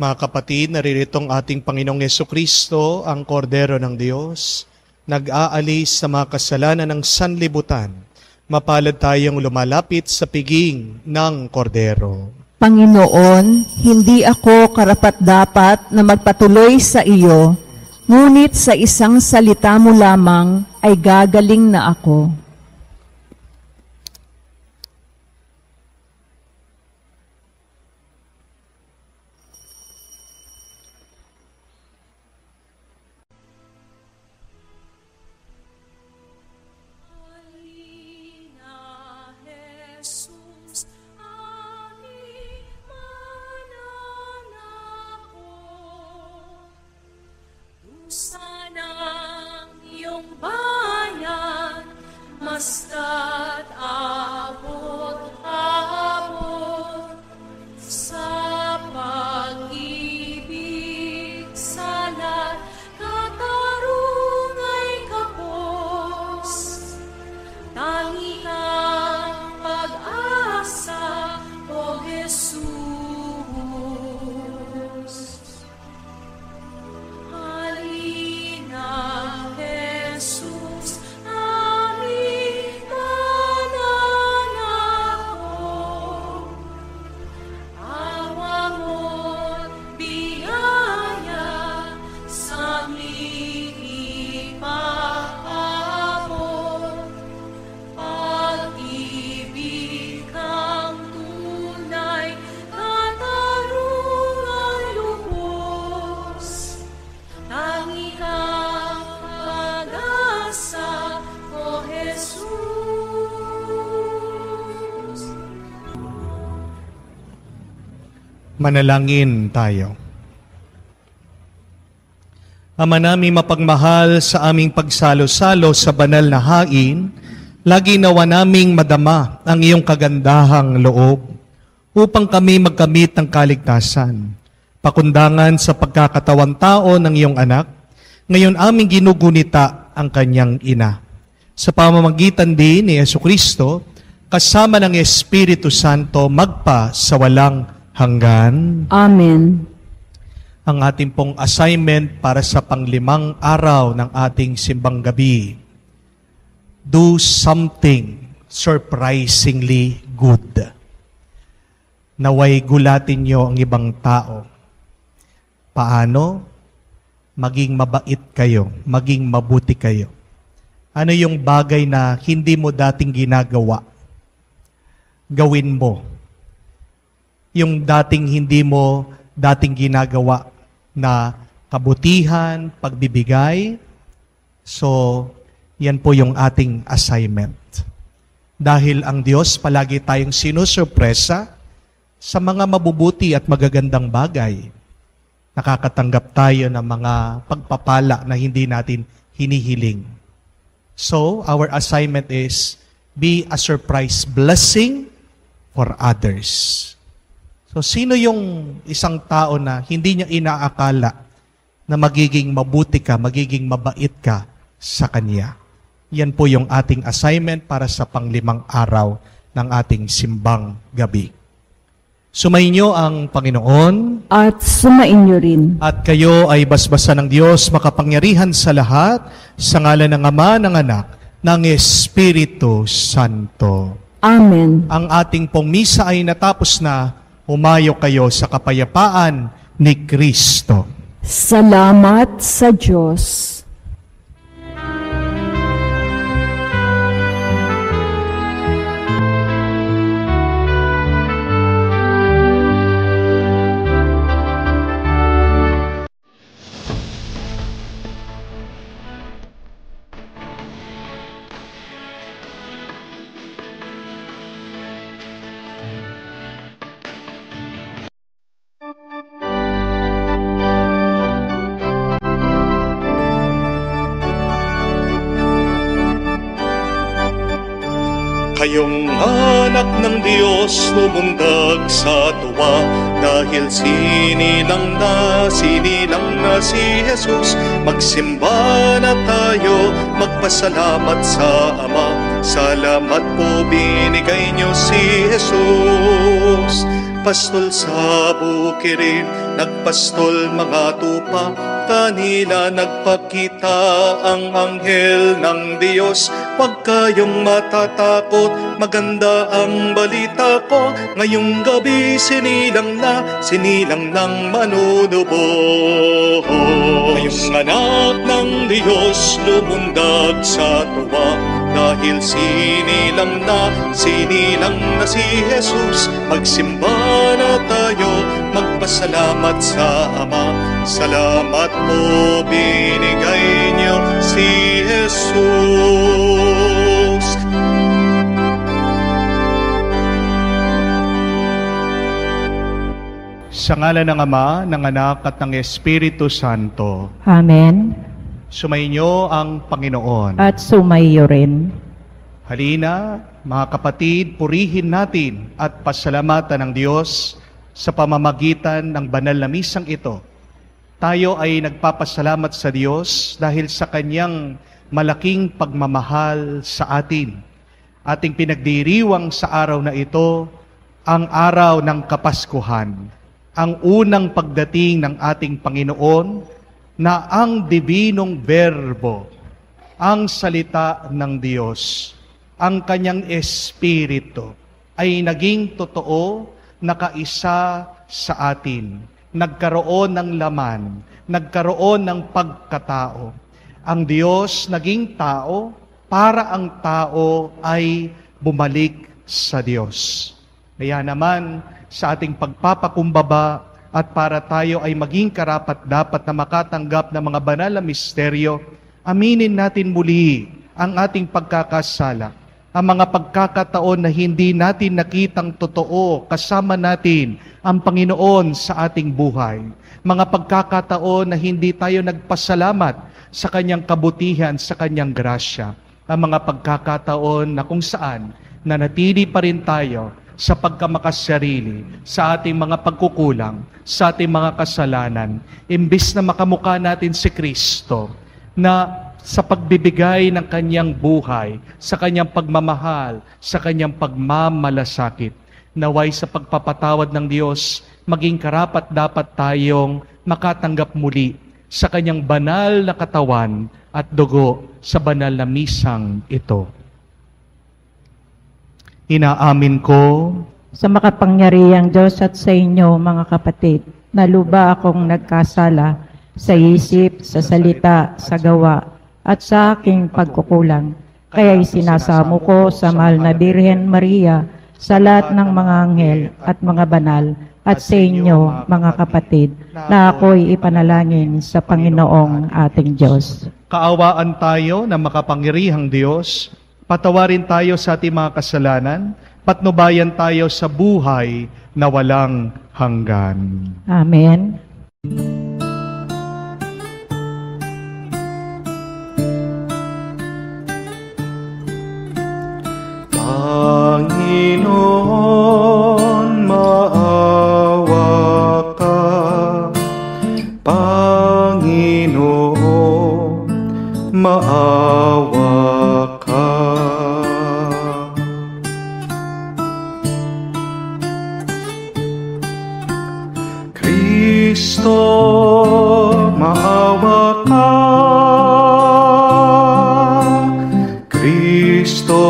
Mga kapatid, naririto ang ating Panginoong Yesukristo, ang Kordero ng Diyos, nag-aalis sa mga kasalanan ng sanlibutan. Mapalad tayong lumalapit sa piging ng Kordero. Panginoon, hindi ako karapat-dapat na magpatuloy sa iyo, ngunit sa isang salita mo lamang ay gagaling na ako. Sanang iyong bayan, masta't abot-abot sa pag-ibig, salat, katarungay kapos. Tangi kang pag-asa, O Jesus. Manalangin tayo. Ama namin mapagmahal, sa aming pagsalo-salo sa banal na hain, lagi nawa naming madama ang iyong kagandahang loob upang kami magkamit ng kaligtasan. Pakundangan sa pagkakatawang tao ng iyong anak, ngayon aming ginugunita ang kanyang ina. Sa pamamagitan din ni Yesukristo, kasama ng Espiritu Santo, magpa sa walang hanggan. Amen. Ang ating pong assignment para sa panglimang araw ng ating simbang gabi. Do something surprisingly good. Naway gulatin nyo ang ibang tao. Paano? Maging mabait kayo, maging mabuti kayo. Ano yung bagay na hindi mo dating ginagawa? Gawin mo. Yung dating hindi mo dating ginagawa na kabutihan, pagbibigay. So, yan po yung ating assignment. Dahil ang Diyos palagi tayong sinusurpresa sa mga mabubuti at magagandang bagay. Nakakatanggap tayo ng mga pagpapala na hindi natin hinihiling. So, our assignment is be a surprise blessing for others. So, sino yung isang tao na hindi niya inaakala na magiging mabuti ka, magiging mabait ka sa kanya? Yan po yung ating assignment para sa panglimang araw ng ating simbang gabi. Sumainyo ang Panginoon. At sumainyo rin. At kayo ay basbasan ng Diyos makapangyarihan sa lahat, sa ngalan ng Ama, ng Anak, ng Espiritu Santo. Amen. Ang ating pong misa ay natapos na. Humayo kayo sa kapayapaan ni Kristo. Salamat sa Diyos. Kayong anak ng Diyos lumundag sa tuwa, dahil sinilang na si Jesus. Magsimba na tayo, magpasalamat sa Ama, Salamat po binigay niyo si Jesus. Pastol sa bukirin, nagpastol mga tupa, kanila nagpakita ang anghel ng Diyos. Huwag kayong matatakot, maganda ang balita ko. Ngayong gabi sinilang ng manunubos. Ngayong anak ng Diyos lumundag sa tuwa, dahil sinilang na si Jesus. Magsimba na tayo, magpasalamat sa Ama. Salamat po binigay niyo si Jesus. Sa ngalan ng Ama, ng Anak at ng Espiritu Santo. Amen. Sumainyo ang Panginoon. At sumaiyo rin. Halina, mga kapatid, purihin natin at pasalamatan ng Diyos sa pamamagitan ng banal na misang ito. Tayo ay nagpapasalamat sa Diyos dahil sa Kanyang malaking pagmamahal sa atin. Ating pinagdiriwang sa araw na ito, ang araw ng Kapaskuhan, ang unang pagdating ng ating Panginoon na ang Dibinong Verbo, ang salita ng Diyos, ang Kanyang Espiritu ay naging totoo, nakaisa sa atin. Nagkaroon ng laman, nagkaroon ng pagkatao. Ang Diyos naging tao para ang tao ay bumalik sa Diyos. Kaya naman sa ating pagpapakumbaba at para tayo ay maging karapat-dapat na makatanggap ng mga banal na misteryo, aminin natin muli ang ating pagkakasala, ang mga pagkakataon na hindi natin nakitang totoo kasama natin ang Panginoon sa ating buhay. Mga pagkakataon na hindi tayo nagpasalamat sa Kanyang kabutihan, sa Kanyang grasya. Ang mga pagkakataon na kung saan nanatili pa rin tayo sa pagkamakasarili, sa ating mga pagkukulang, sa ating mga kasalanan, imbis na makamukha natin si Kristo, na sa pagbibigay ng Kanyang buhay, sa Kanyang pagmamahal, sa Kanyang pagmamalasakit, naway sa pagpapatawad ng Diyos, maging karapat-dapat tayong makatanggap muli sa Kanyang banal na katawan at dugo sa banal na misang ito. Inaamin ko Sa makapangyarihang Diyos at sa inyo, mga kapatid, na luba akong nagkasala sa isip, sa salita, sa gawa, at sa aking pagkukulang. Kaya isinasamo ko sa mahal na Birhen Maria, sa lahat ng mga anghel at mga banal, at sa inyo, mga kapatid, na ako'y ipanalangin sa Panginoong ating Diyos. kaawaan tayo ng makapangyarihang Diyos, patawarin tayo sa ating mga kasalanan, patnubayan tayo sa buhay na walang hanggan. Amen. Panginoon, maawa ka. Panginoon, maawa ka. Kristo, maawa ka. Kristo,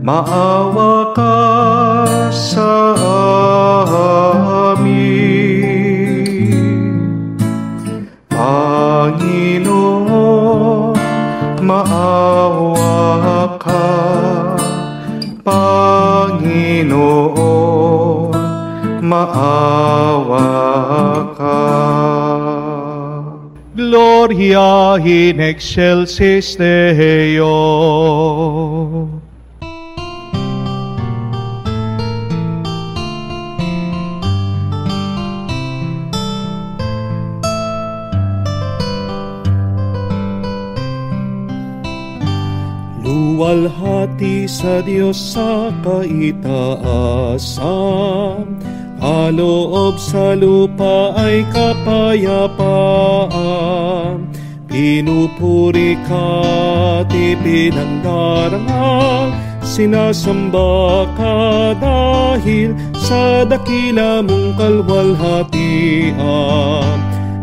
maawa ka sa amin. Panginoon, maawa ka. Panginoon, maawa ka. Gloria in excelsis Deo. Luwalhati sa Diyos sa kaitaasan, kaloob sa lupa ay kapayapaan. Pinupuri ka't ipinangdarangal, sinasamba ka dahil sa dakila mong kalwalhatian.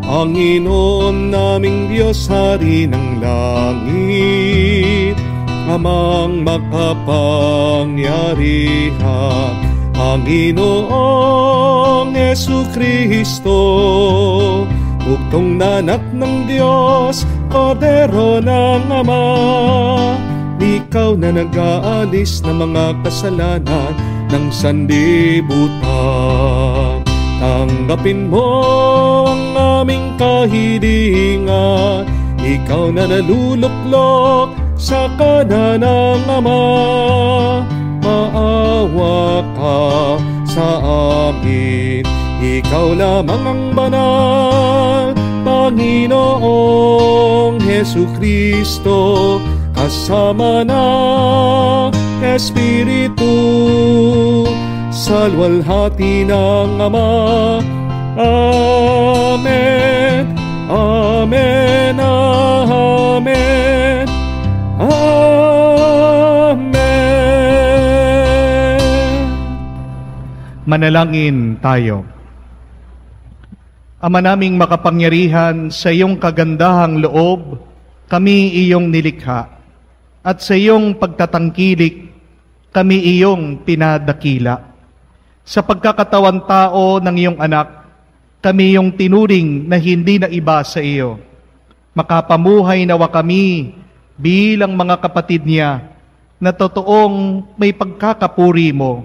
Panginoon naming Diyos, Hari ng langit, Amang makapangyarihan, Panginoong Jesucristo, bugtong na anak ng Diyos, Kordero ng Ama. Ikaw na nag-aalis ng mga kasalanan ng sanlibutan. Tanggapin mo ang aming kahilingan, ikaw na naluluklok sa kanan ng Ama. Maawa ka sa amin, ikaw lamang ang banal, Panginoong Jesucristo, kasama ng Espiritu, sa luwalhati ng Ama. Amen, Amen, Amen, Amen. Manalangin tayo. Ama naming makapangyarihan, sa iyong kagandahang loob, kami iyong nilikha, at sa iyong pagtatangkilik, kami iyong pinadakila. Sa pagkakatawan tao ng iyong anak, kami iyong tinuring na hindi na iba sa iyo. Makapamuhay nawa kami bilang mga kapatid niya na totoong may pagkakapuri mo.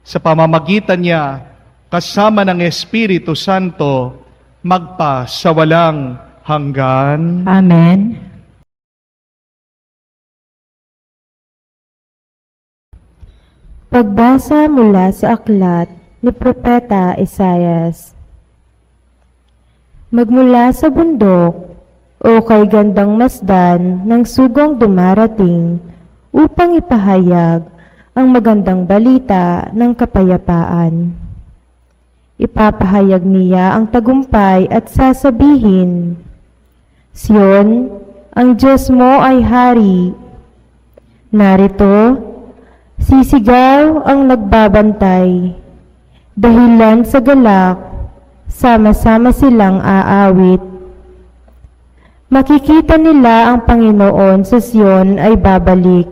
Sa pamamagitan niya, kasama ng Espiritu Santo, magpa sa walang hanggan. Amen. Pagbasa mula sa aklat ni Propeta Isaias. Magmula sa bundok, o kay gandang masdan ng sugong dumarating, upang ipahayag ang magandang balita ng kapayapaan. Ipapahayag niya ang tagumpay at sasabihin, Sion, ang Diyos mo ay hari. Narito, sisigaw ang nagbabantay, dahilan sa galak, sama-sama silang aawit. Makikita nila ang Panginoon sa Sion ay babalik.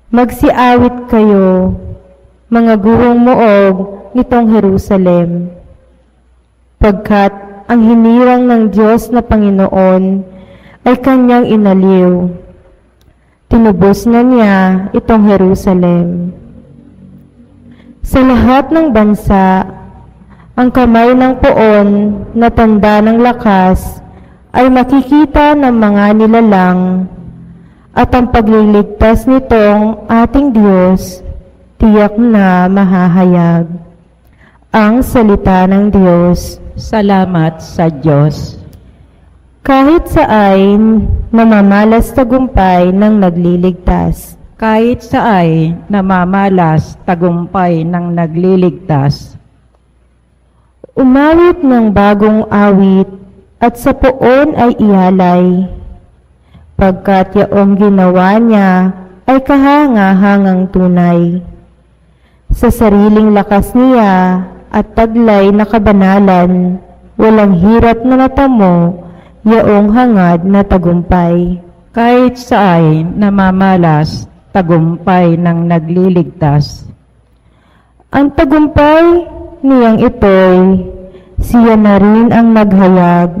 Magsiawit kayo, mga guhong muog nitong Jerusalem, pagkat ang hinirang ng Diyos na Panginoon ay kanyang inaliw. Tinubos na niya itong Jerusalem. Sa lahat ng bansa, ang kamay ng poon na tanda ng lakas ay makikita ng mga nilalang, at ang pagliligtas nitong ating Diyos tiyak na mahahayag. Ang salita ng Diyos. Salamat sa Diyos. Kahit saan namamalas tagumpay ng nagliligtas. Kahit saay namamalas tagumpay ng nagliligtas. Umawit ng bagong awit at sa poon ay ialay, pagkat yaong ginawa niya ay kahanga-hangang tunay. Sa sariling lakas niya at taglay na kabanalan, walang hirap na natamo yaong hangad na tagumpay. Kahit saay namamalas tagumpay ng nagliligtas. Ang tagumpay niyang ito'y siya na rin ang naghayag.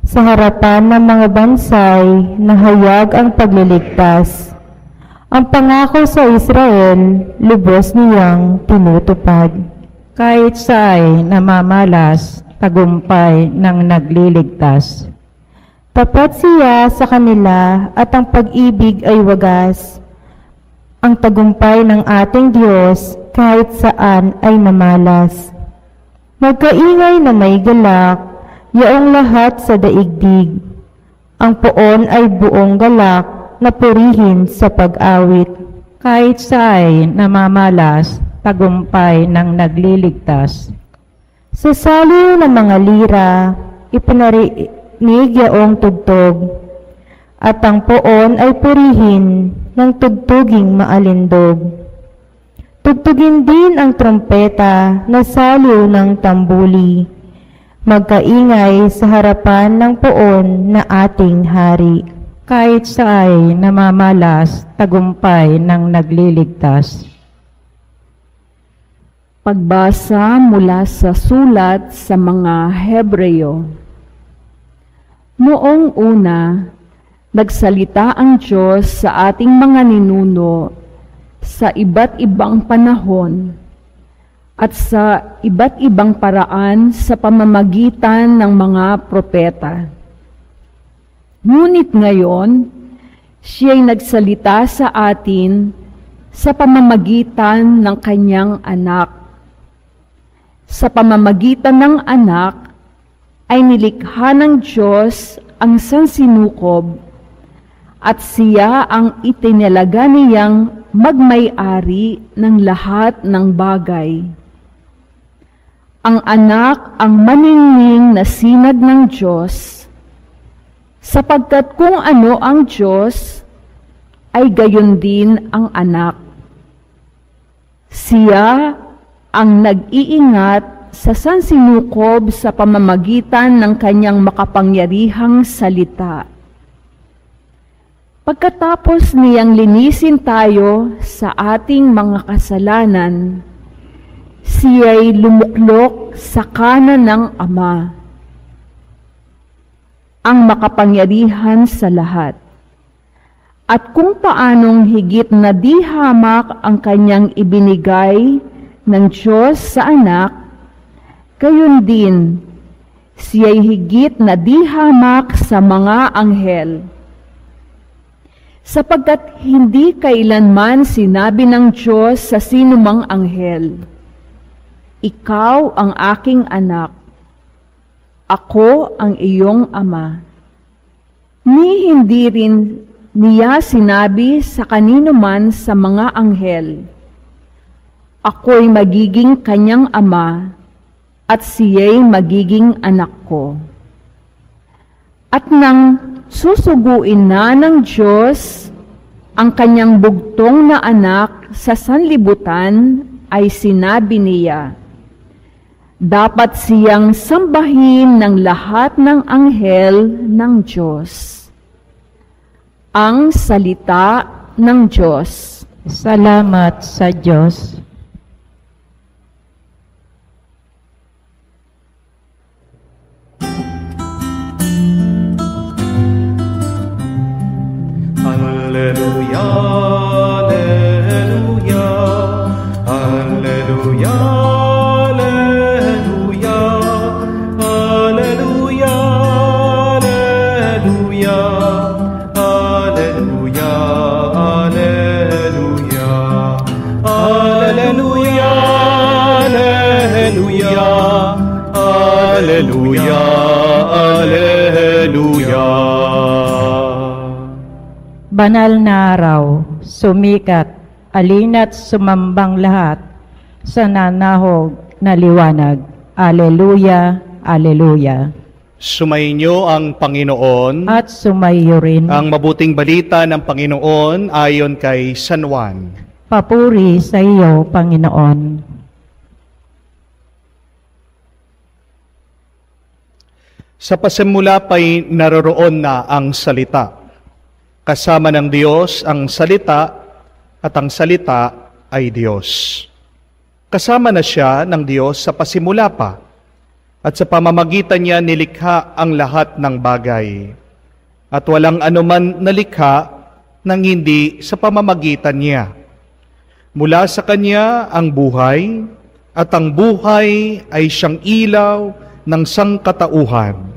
Sa harapan ng mga bansay, nahayag ang pagliligtas. Ang pangako sa Israel, lubos niyang tinutupad. Kahit saay namamalas tagumpay ng nagliligtas. Tapat siya sa kanila at ang pag-ibig ay wagas. Ang tagumpay ng ating Diyos kahit saan ay mamalas. Magkaingay na may galak, yaong lahat sa daigdig. Ang poon ay buong galak na purihin sa pag-awit. Kahit saay namamalas tagumpay ng nagliligtas. Sa saliw ng mga lira, nig yaong tugtog, at ang poon ay purihin ng tugtuging maalindog. Tugtugin din ang trompeta na saliw ng tambuli, magkaingay sa harapan ng poon na ating hari. Kahit saay namamalas, tagumpay ng nagliligtas. Pagbasa mula sa sulat sa mga Hebreo. Noong una, nagsalita ang Diyos sa ating mga ninuno sa iba't ibang panahon at sa iba't ibang paraan sa pamamagitan ng mga propeta. Ngunit ngayon, siya'y nagsalita sa atin sa pamamagitan ng kanyang anak. Sa pamamagitan ng anak ay nilikha ng Diyos ang sansinukob at siya ang itinalaga niyang magmay-ari ng lahat ng bagay. Ang anak ang maningning na sinag ng Diyos, sapagkat kung ano ang Diyos, ay gayon din ang anak. Siya ang nag-iingat sa sansinukob sa pamamagitan ng kanyang makapangyarihang salita. Pagkatapos niyang linisin tayo sa ating mga kasalanan, siya'y lumuklok sa kanan ng Ama, ang makapangyarihan sa lahat. At kung paanong higit na di hamak ang kanyang ibinigay ng Diyos sa anak, gayon din, siya'y higit na di hamak sa mga anghel. Sapagkat hindi kailanman sinabi ng Diyos sa sinumang anghel, "Ikaw ang aking anak, ako ang iyong ama." Ni hindi rin niya sinabi sa kanino man sa mga anghel, "Ako'y magiging kanyang ama, at siya'y magiging anak ko." At nang susuguin na ng Diyos ang kanyang bugtong na anak sa sanlibutan, ay sinabi niya, dapat siyang sambahin ng lahat ng anghel ng Diyos. Ang salita ng Diyos. Salamat sa Diyos. Alleluia, alleluia, alleluia, alleluia, alleluia, alleluia, alleluia, alleluia, alleluia, alleluia, alleluia. Banal na araw, sumikat, alina't sumambang lahat sa nanahog na liwanag. Aleluya, aleluya. Sumainyo ang Panginoon. At sumayo rin. Ang mabuting balita ng Panginoon ayon kay San Juan. Papuri sa iyo, Panginoon. Sa pasimula pa'y naroroon na ang salita. Kasama ng Diyos ang salita at ang salita ay Diyos. Kasama na siya ng Diyos sa pasimula pa at sa pamamagitan niya nilikha ang lahat ng bagay. At walang anuman nalikha nang hindi sa pamamagitan niya. Mula sa Kanya ang buhay at ang buhay ay siyang ilaw ng sangkatauhan.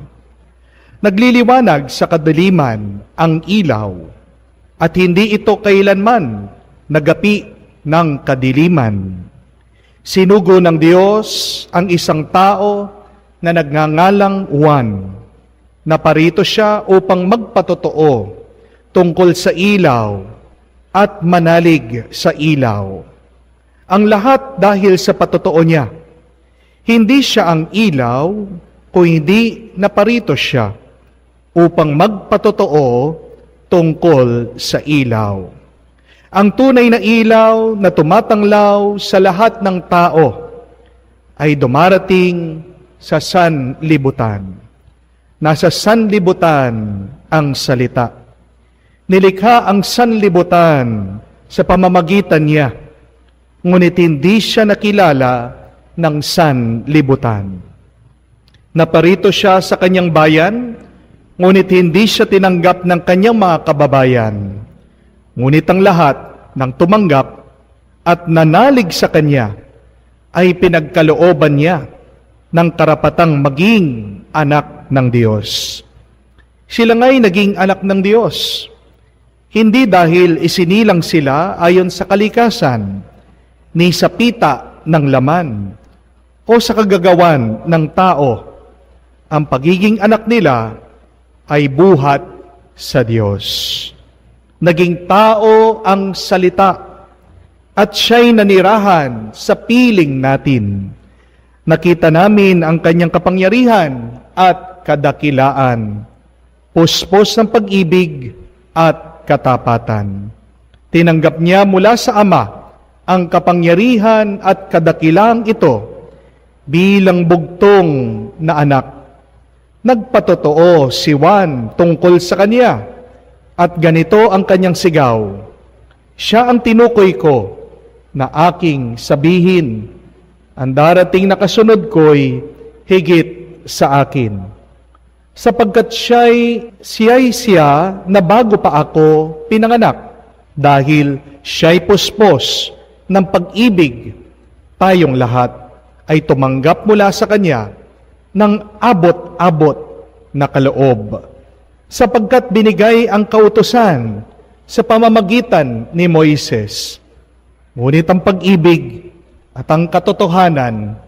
Nagliliwanag sa kadiliman ang ilaw, at hindi ito kailanman nagapi ng kadiliman. Sinugo ng Diyos ang isang tao na nagngangalang Juan. Naparito siya upang magpatotoo tungkol sa ilaw at manalig sa ilaw. Ang lahat dahil sa patotoo niya. Hindi siya ang ilaw, kung hindi naparito siya upang magpatotoo tungkol sa ilaw. Ang tunay na ilaw na tumatanglaw sa lahat ng tao ay dumarating sa sanlibutan. Nasa sanlibutan ang salita. Nilikha ang sanlibutan sa pamamagitan niya, ngunit hindi siya nakilala ng sanlibutan. Naparito siya sa kanyang bayan, ngunit hindi siya tinanggap ng kanyang mga kababayan. Ngunit ang lahat ng tumanggap at nanalig sa kanya ay pinagkalooban niya ng karapatang maging anak ng Diyos. Sila nga'y naging anak ng Diyos, hindi dahil isinilang sila ayon sa kalikasan, ni sa pita ng laman, o sa kagagawan ng tao. Ang pagiging anak nila ay buhat sa Diyos. Naging tao ang salita at siya'y nanirahan sa piling natin. Nakita namin ang kanyang kapangyarihan at kadakilaan, puspos ng pag-ibig at katapatan. Tinanggap niya mula sa Ama ang kapangyarihan at kadakilang ito bilang bugtong na anak. Nagpatotoo si Juan tungkol sa kanya. At ganito ang kanyang sigaw, siya ang tinukoy ko na aking sabihin, ang darating na kasunod ko'y higit sa akin. Sapagkat siya'y siya na bago pa ako pinanganak, dahil siya'y puspos ng pag-ibig, tayong lahat ay tumanggap mula sa kanya ng abot-abot na kaloob. Sapagkat binigay ang kautusan sa pamamagitan ni Moises. Ngunit ang pag-ibig at ang katotohanan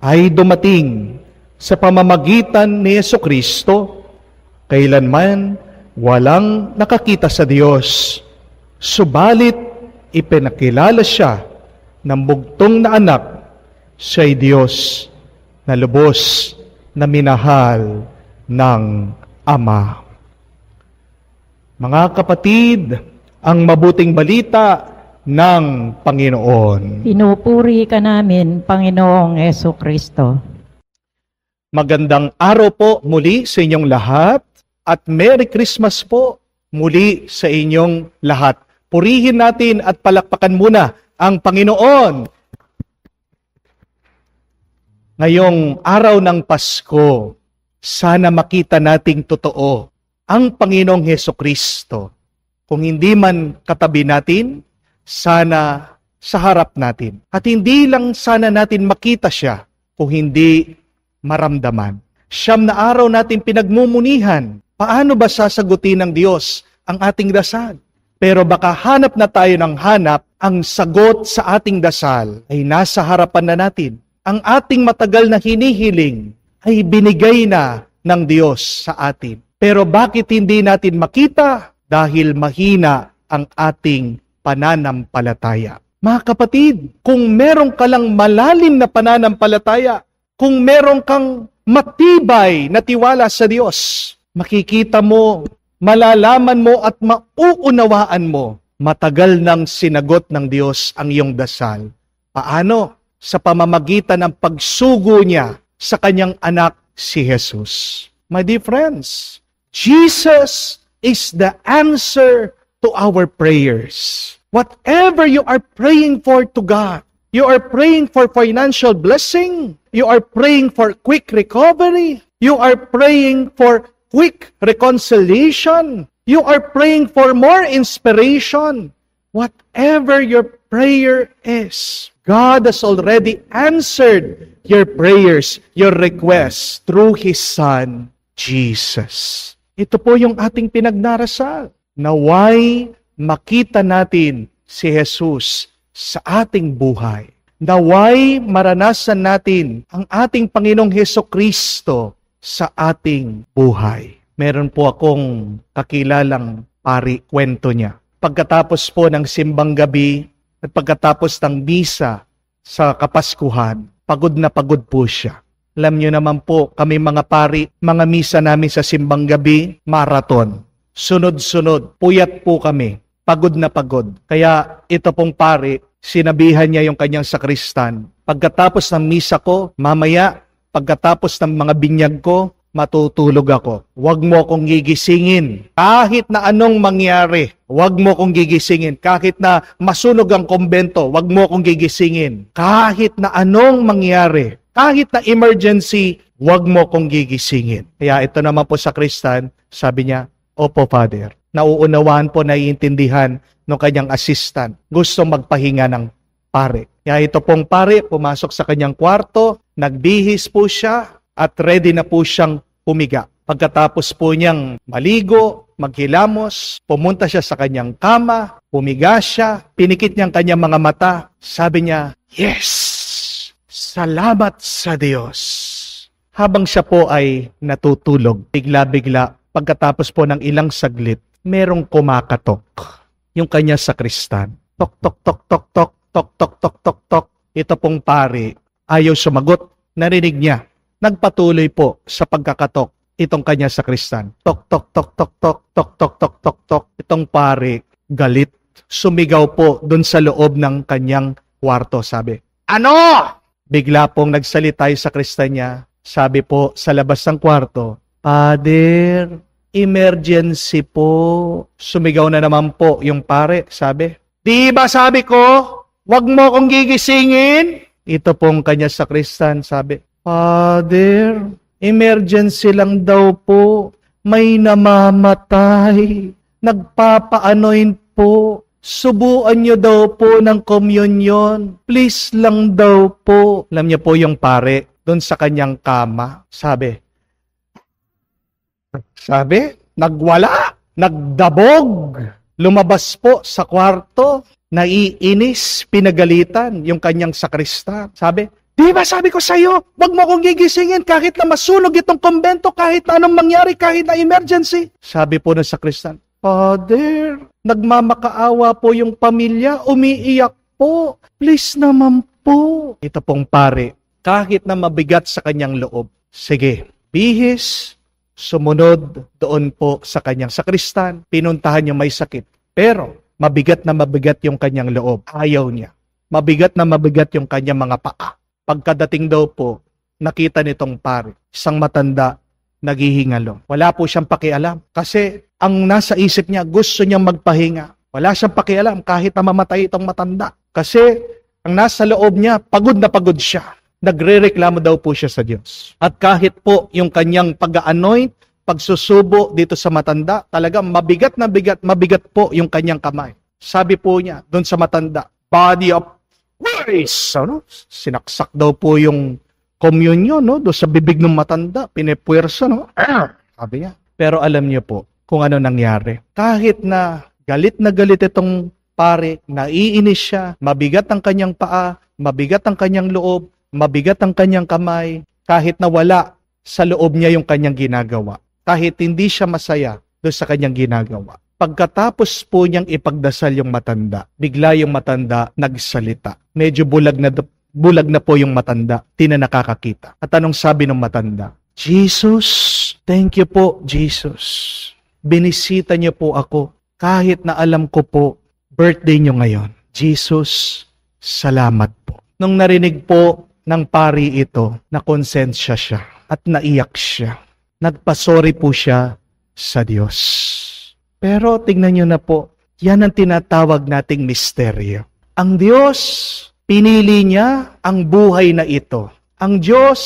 ay dumating sa pamamagitan ni Jesucristo. Kailanman walang nakakita sa Diyos, subalit ipinakilala siya ng bugtong na anak, siya'y Diyos na lubos na minahal ng Ama. Mga kapatid, ang mabuting balita ng Panginoon. Pinupuri ka namin, Panginoong Jesucristo. Magandang araw po muli sa inyong lahat at Merry Christmas po muli sa inyong lahat. Purihin natin at palakpakan muna ang Panginoon. Ngayong araw ng Pasko, sana makita nating totoo ang Panginoong Hesukristo. Kung hindi man katabi natin, sana sa harap natin. At hindi lang sana natin makita siya, kung hindi maramdaman. 9 na araw natin pinagmumunihan. Paano ba sasagutin ng Diyos ang ating dasal? Pero baka hanap na tayo ng hanap, ang sagot sa ating dasal ay nasa harapan na natin. Ang ating matagal na hinihiling ay binigay na ng Diyos sa atin. Pero bakit hindi natin makita? Dahil mahina ang ating pananampalataya. Mga kapatid, kung meron ka lang malalim na pananampalataya, kung meron kang matibay na tiwala sa Diyos, makikita mo, malalaman mo at mauunawaan mo, matagal nang sinagot ng Diyos ang iyong dasal. Paano? Sa pamamagitan ng pagsugo niya sa kanyang anak si Jesus. My dear friends, Jesus is the answer to our prayers. Whatever you are praying for to God, you are praying for financial blessing, you are praying for quick recovery, you are praying for quick reconciliation, you are praying for more inspiration. Whatever your prayer is, God has already answered your prayers, your requests through His Son, Jesus. Ito po yung ating pinagnarasal. Naway makita natin si Jesus sa ating buhay. Naway maranasan natin ang ating Panginoong Hesukristo sa ating buhay. Meron po akong kakilalang pari, kwento niya. Pagkatapos po ng simbang gabi at pagkatapos ng misa sa Kapaskuhan, pagod na pagod po siya. Alam nyo naman po, kami mga pari, mga misa namin sa simbang gabi, marathon. Sunod-sunod, puyat po kami, pagod na pagod. Kaya ito pong pari, sinabihan niya yung kanyang sakristan. Pagkatapos ng misa ko, mamaya, pagkatapos ng mga binyag ko, matutulog ako. Huwag mo akong gigisingin. Kahit na anong mangyari, huwag mo akong gigisingin. Kahit na masunog ang kumbento, huwag mo akong gigisingin. Kahit na anong mangyari, kahit na emergency, huwag mo akong gigisingin. Kaya ito naman po sa sakristan, sabi niya, Opo, Father. Nauunawaan po, naiintindihan ng kanyang assistant. Gusto magpahinga ng pare. Kaya ito pong pare, pumasok sa kanyang kwarto, nagbihis po siya, at ready na po siyang humiga. Pagkatapos po niyang maligo, maghilamos, pumunta siya sa kanyang kama, humiga siya, pinikit niyang kanyang mga mata. Sabi niya, Yes! Salamat sa Diyos! Habang siya po ay natutulog, bigla-bigla, pagkatapos po ng ilang saglit, merong kumakatok. Yung kanya sakristan. Tok, tok, tok, tok, tok, tok, tok, tok, tok, tok. Ito pong pari, ayaw sumagot. Narinig niya. Nagpatuloy po sa pagkakatok itong kanya sakristan. Tok, tok, tok, tok, tok, tok, tok, tok, tok, tok. Itong pari, galit. Sumigaw po dun sa loob ng kanyang kwarto. Sabi, Ano? Bigla pong nagsalita yung sakristan niya. Sabi po sa labas ng kwarto, Father, emergency po. Sumigaw na naman po yung pare. Sabi, Di ba sabi ko, wag mo akong gigisingin? Ito pong kanya sakristan. Sabi, Father, emergency lang daw po. May namamatay. Nagpapaanoin po. Subuan nyo daw po ng komunyon. Please lang daw po. Alam niyo po yung pare, doon sa kanyang kama. Sabi, nagwala, nagdabog. Lumabas po sa kwarto. Naiinis, pinagalitan yung kanyang sakristan. Sabi, Di ba sabi ko sa'yo, wag mo akong gigisingin kahit na masunog itong kumbento, kahit na anong mangyari, kahit na emergency. Sabi po ng sakristan, Father, nagmamakaawa po yung pamilya, umiiyak po. Please naman po. Ito pong pare, kahit na mabigat sa kanyang loob, sige, bihis, sumunod doon po sa kanyang sakristan, pinuntahan yung may sakit. Pero, mabigat na mabigat yung kanyang loob. Ayaw niya. Mabigat na mabigat yung kanyang mga paa. Pagkadating daw po, nakita nitong pare, isang matanda, naghihingalo. Wala po siyang pakialam. Kasi ang nasa isip niya, gusto niyang magpahinga. Wala siyang pakialam kahit na mamatay itong matanda. Kasi ang nasa loob niya, pagod na pagod siya. Nagrereklamo daw po siya sa Diyos. At kahit po yung kanyang pag-anoint, pagsusubo dito sa matanda, talagang mabigat na mabigat po yung kanyang kamay. Sabi po niya, doon sa matanda, body of Christ! Ano? Sinaksak daw po yung communion, no? Doon sa bibig ng matanda, pinipwersa, no? Sabi niya. Pero alam niyo po kung ano nangyari. Kahit na galit itong pare, naiinis siya, mabigat ang kanyang paa, mabigat ang kanyang loob, mabigat ang kanyang kamay, kahit na wala sa loob niya yung kanyang ginagawa. Kahit hindi siya masaya doon sa kanyang ginagawa. Pagkatapos po niyang ipagdasal yung matanda, bigla yung matanda nagsalita. Medyo bulag na po yung matanda, di na nakakakita. At anong sabi ng matanda? Jesus, thank you po, Jesus. Binisita niyo po ako. Kahit na alam ko po, birthday niyo ngayon. Jesus, salamat po. Nung narinig po ng pari ito, nakonsensya siya at naiyak siya. Nagpasorry po siya sa Diyos. Pero tingnan nyo na po, yan ang tinatawag nating misteryo. Ang Diyos, pinili niya ang buhay na ito. Ang Diyos,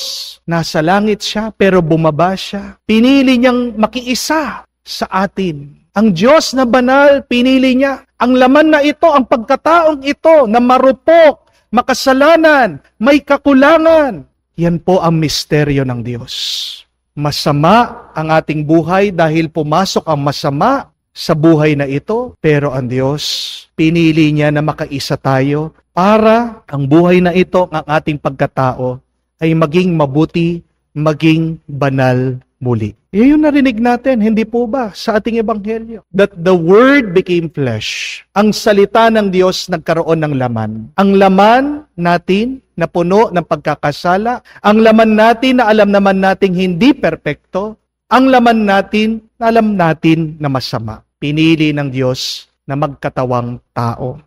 nasa langit siya pero bumaba siya. Pinili niyang makiisa sa atin. Ang Diyos na banal, pinili niya ang laman na ito, ang pagkataong ito na marupok, makasalanan, may kakulangan. Yan po ang misteryo ng Diyos. Masama ang ating buhay dahil pumasok ang masama sa buhay na ito, pero ang Diyos, pinili niya na makaisa tayo para ang buhay na ito, ang ating pagkatao, ay maging mabuti, maging banal muli. Iyon narinig natin, hindi po ba, sa ating ebanghelyo? That the Word became flesh. Ang salita ng Diyos nagkaroon ng laman. Ang laman natin na puno ng pagkakasala, ang laman natin na alam naman nating hindi perpekto, ang laman natin na alam natin na masama. Pinili ng Diyos na magkatawang tao.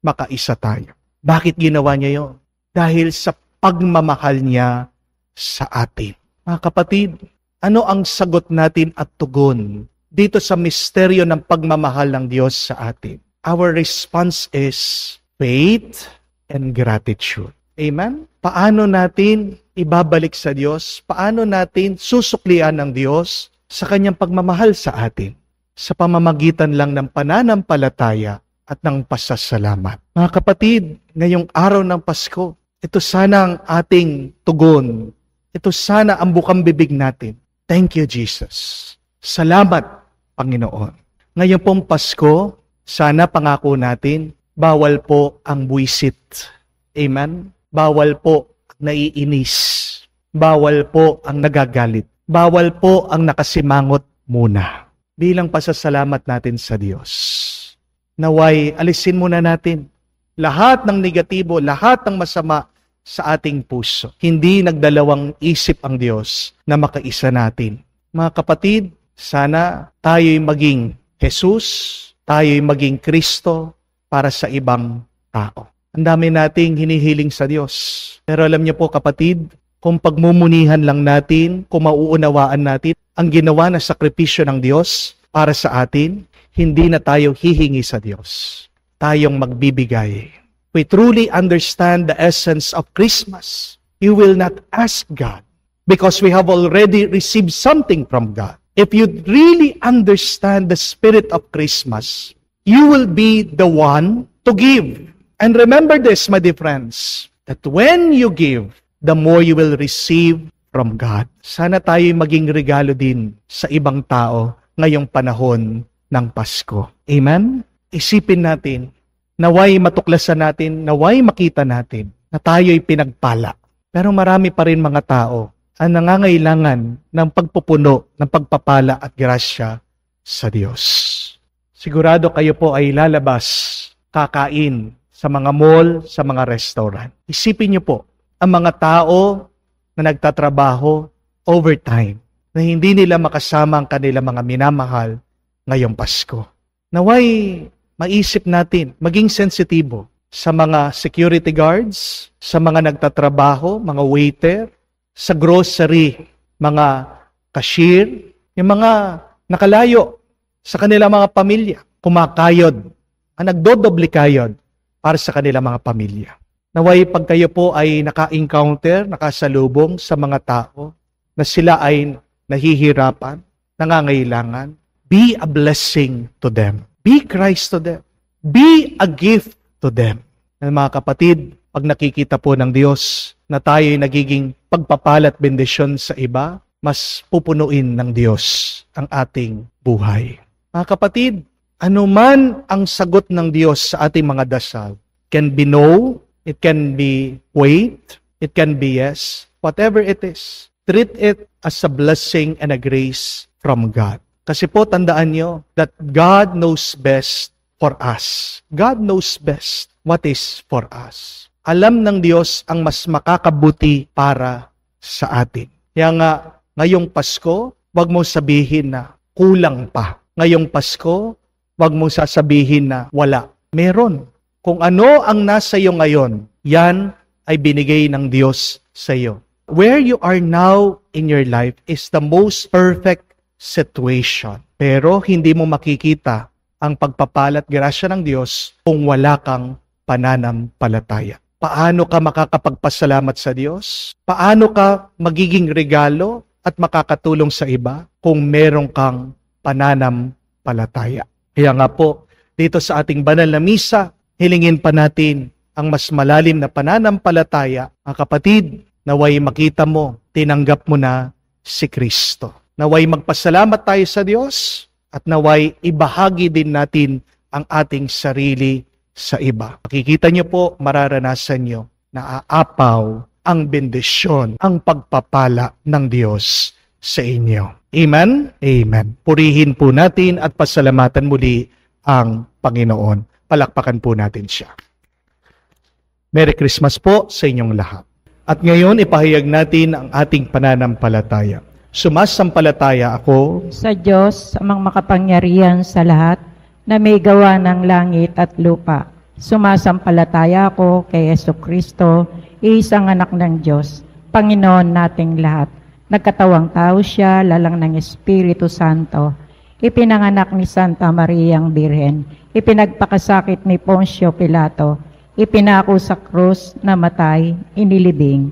Makaisa tayo. Bakit ginawa niya yun? Dahil sa pagmamahal niya sa atin. Mga kapatid, ano ang sagot natin at tugon dito sa misteryo ng pagmamahal ng Diyos sa atin? Our response is faith and gratitude. Amen? Paano natin ibabalik sa Diyos? Paano natin susuklian ng Diyos sa kanyang pagmamahal sa atin? Sa pamamagitan lang ng pananampalataya at ng pasasalamat. Mga kapatid, ngayong araw ng Pasko, ito sana ang ating tugon. Ito sana ang bukang bibig natin. Thank you, Jesus. Salamat, Panginoon. Ngayon pong Pasko, sana pangako natin, bawal po ang buwisit. Amen? Bawal po ang naiinis. Bawal po ang nagagalit. Bawal po ang nakasimangot muna. Bilang pasasalamat natin sa Diyos. Naway, alisin muna natin lahat ng negatibo, lahat ng masama sa ating puso. Hindi nagdalawang isip ang Diyos na makaisa natin. Mga kapatid, sana tayo'y maging Jesus, tayo'y maging Kristo para sa ibang tao. Ang dami nating hinihiling sa Diyos. Pero alam niyo po kapatid, kung pagmumunihan lang natin, kung mauunawaan natin ang ginawa na sakripisyo ng Diyos para sa atin, hindi na tayo hihingi sa Diyos. Tayong magbibigay. We truly understand the essence of Christmas. You will not ask God because we have already received something from God. If you really understand the spirit of Christmas, you will be the one to give. And remember this, my dear friends, that when you give, the more you will receive from God. Sana tayo'y maging regalo din sa ibang tao ngayong panahon ng Pasko. Amen? Isipin natin, naway matuklasan natin, naway makita natin na tayo'y pinagpala. Pero marami pa rin mga tao ang nangangailangan ng pagpupuno, ng pagpapala at grasya sa Diyos. Sigurado kayo po ay lalabas, kakain sa mga mall, sa mga restaurant. Isipin niyo po, ang mga tao na nagtatrabaho overtime, na hindi nila makasama ang kanilang mga minamahal ngayong Pasko. Naway maisip natin, maging sensitibo sa mga security guards, sa mga nagtatrabaho, mga waiter, sa grocery, mga cashier, yung mga nakalayo sa kanilang mga pamilya, kumakayod, nagdodoble kayod para sa kanilang mga pamilya. Naway pag kayo po ay naka-encounter, nakasalubong sa mga tao na sila ay nahihirapan, nangangailangan, be a blessing to them. Be Christ to them. Be a gift to them. Mga kapatid, pag nakikita po ng Diyos na tayo'y nagiging pagpapalat bendisyon sa iba, mas pupunuin ng Diyos ang ating buhay. Mga kapatid, anuman ang sagot ng Diyos sa ating mga dasal, can be no, it can be wait, it can be yes, whatever it is, treat it as a blessing and a grace from God. Kasi po tandaan nyo that God knows best for us. God knows best what is for us. Alam ng Diyos ang mas makakabuti para sa atin. Kaya nga, ngayong Pasko, wag mo sabihin na kulang pa. Ngayong Pasko, wag mo sasabihin na wala. Meron. Kung ano ang nasa iyo ngayon, yan ay binigay ng Diyos sa iyo. Where you are now in your life is the most perfect situation. Pero hindi mo makikita ang pagpapalat grasya ng Diyos kung wala kang pananampalataya. Paano ka makakapagpasalamat sa Diyos? Paano ka magiging regalo at makakatulong sa iba kung meron kang pananampalataya? Kaya nga po, dito sa ating banal na misa, hilingin pa natin ang mas malalim na pananampalataya. Mga kapatid, naway makita mo, tinanggap mo na si Kristo. Naway magpasalamat tayo sa Diyos at naway ibahagi din natin ang ating sarili sa iba. Makikita niyo po, mararanasan niyo na aapaw ang bendisyon, ang pagpapala ng Diyos sa inyo. Amen? Amen. Purihin po natin at pasalamatan muli ang Panginoon. Palakpakan po natin siya. Merry Christmas po sa inyong lahat. At ngayon, ipahayag natin ang ating pananampalataya. Sumasampalataya ako Sa Diyos, amang makapangyarihan sa lahat, na may gawa ng langit at lupa. Sumasampalataya ako kay Jesucristo, isang anak ng Diyos, Panginoon nating lahat. Nagkatawang tao siya, lalang ng Espiritu Santo. Ipinanganak ni Santa Mariang Birhen. Ipinagpakasakit ni Poncio Pilato. Ipinako sa krus, namatay, inilibing.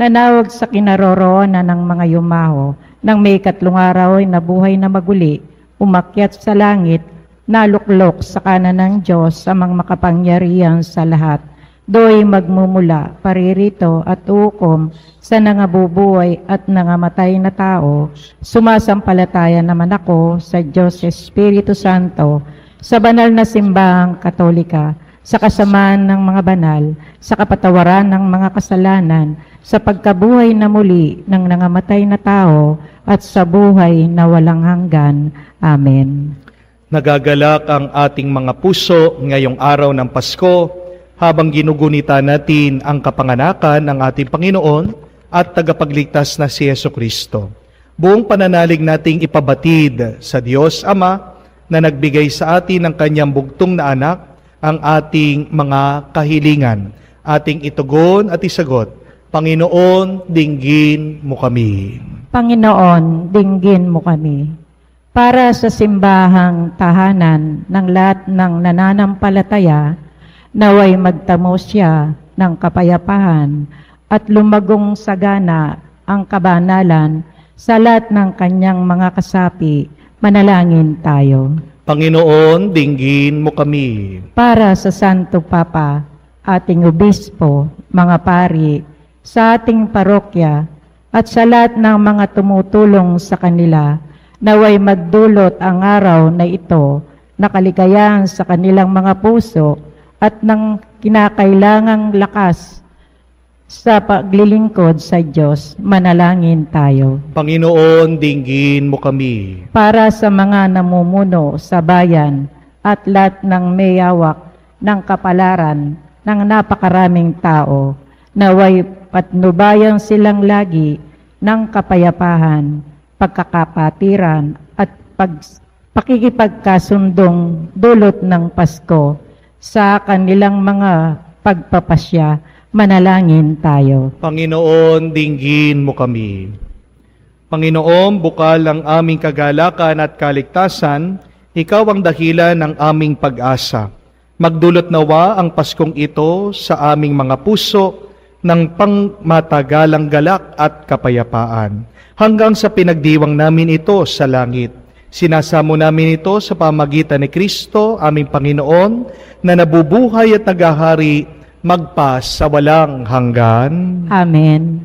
Nanawag sa kinaroroonan ng mga yumaho. Nang may 3 araw ay nabuhay na maguli, umakyat sa langit, naluklok sa kanan ng Diyos amang makapangyarihan sa lahat. Do'y magmumula, paririto at ukom sa nangabubuhay at nangamatay na tao. Sumasampalataya naman ako sa Diyos Espiritu Santo, sa banal na simbahang Katolika, sa kasamaan ng mga banal, sa kapatawaran ng mga kasalanan, sa pagkabuhay na muli ng nangamatay na tao, at sa buhay na walang hanggan. Amen. Nagagalak ang ating mga puso ngayong araw ng Pasko habang ginugunita natin ang kapanganakan ng ating Panginoon at tagapagligtas na si Jesucristo. Buong pananalig nating ipabatid sa Diyos Ama na nagbigay sa atin ng kanyang bugtong na anak ang ating mga kahilingan. Ating itugon at isagot, Panginoon, dinggin mo kami. Panginoon, dinggin mo kami. Para sa simbahang tahanan ng lahat ng nananampalataya, naway magtamo siya ng kapayapaan at lumagong sagana ang kabanalan sa lahat ng kanyang mga kasapi. Manalangin tayo. Panginoon, dinggin mo kami. Para sa Santo Papa, ating obispo, mga pari, sa ating parokya, at sa lahat ng mga tumutulong sa kanila, naway magdulot ang araw na ito na kaligayahan sa kanilang mga puso at ng kinakailangang lakas sa paglilingkod sa Diyos. Manalangin tayo. Panginoon, dinggin mo kami. Para sa mga namumuno sa bayan at lahat ng may hawak ng kapalaran ng napakaraming tao, naway patnubayan silang lagi ng kapayapaan, pagkakapatiran at pakikipagkasundong dulot ng Pasko sa kanilang mga pagpapasya. Manalangin tayo. Panginoon, dinggin mo kami. Panginoon, bukal ang aming kagalakan at kaligtasan, ikaw ang dahilan ng aming pag-asa. Magdulot nawa ang Paskong ito sa aming mga puso ng pangmatagalang galak at kapayapaan. Hanggang sa pinagdiwang namin ito sa langit. Sinasamo namin ito sa pamagitan ni Kristo, aming Panginoon, na nabubuhay at naghahari magpas sa walang hanggan. Amen.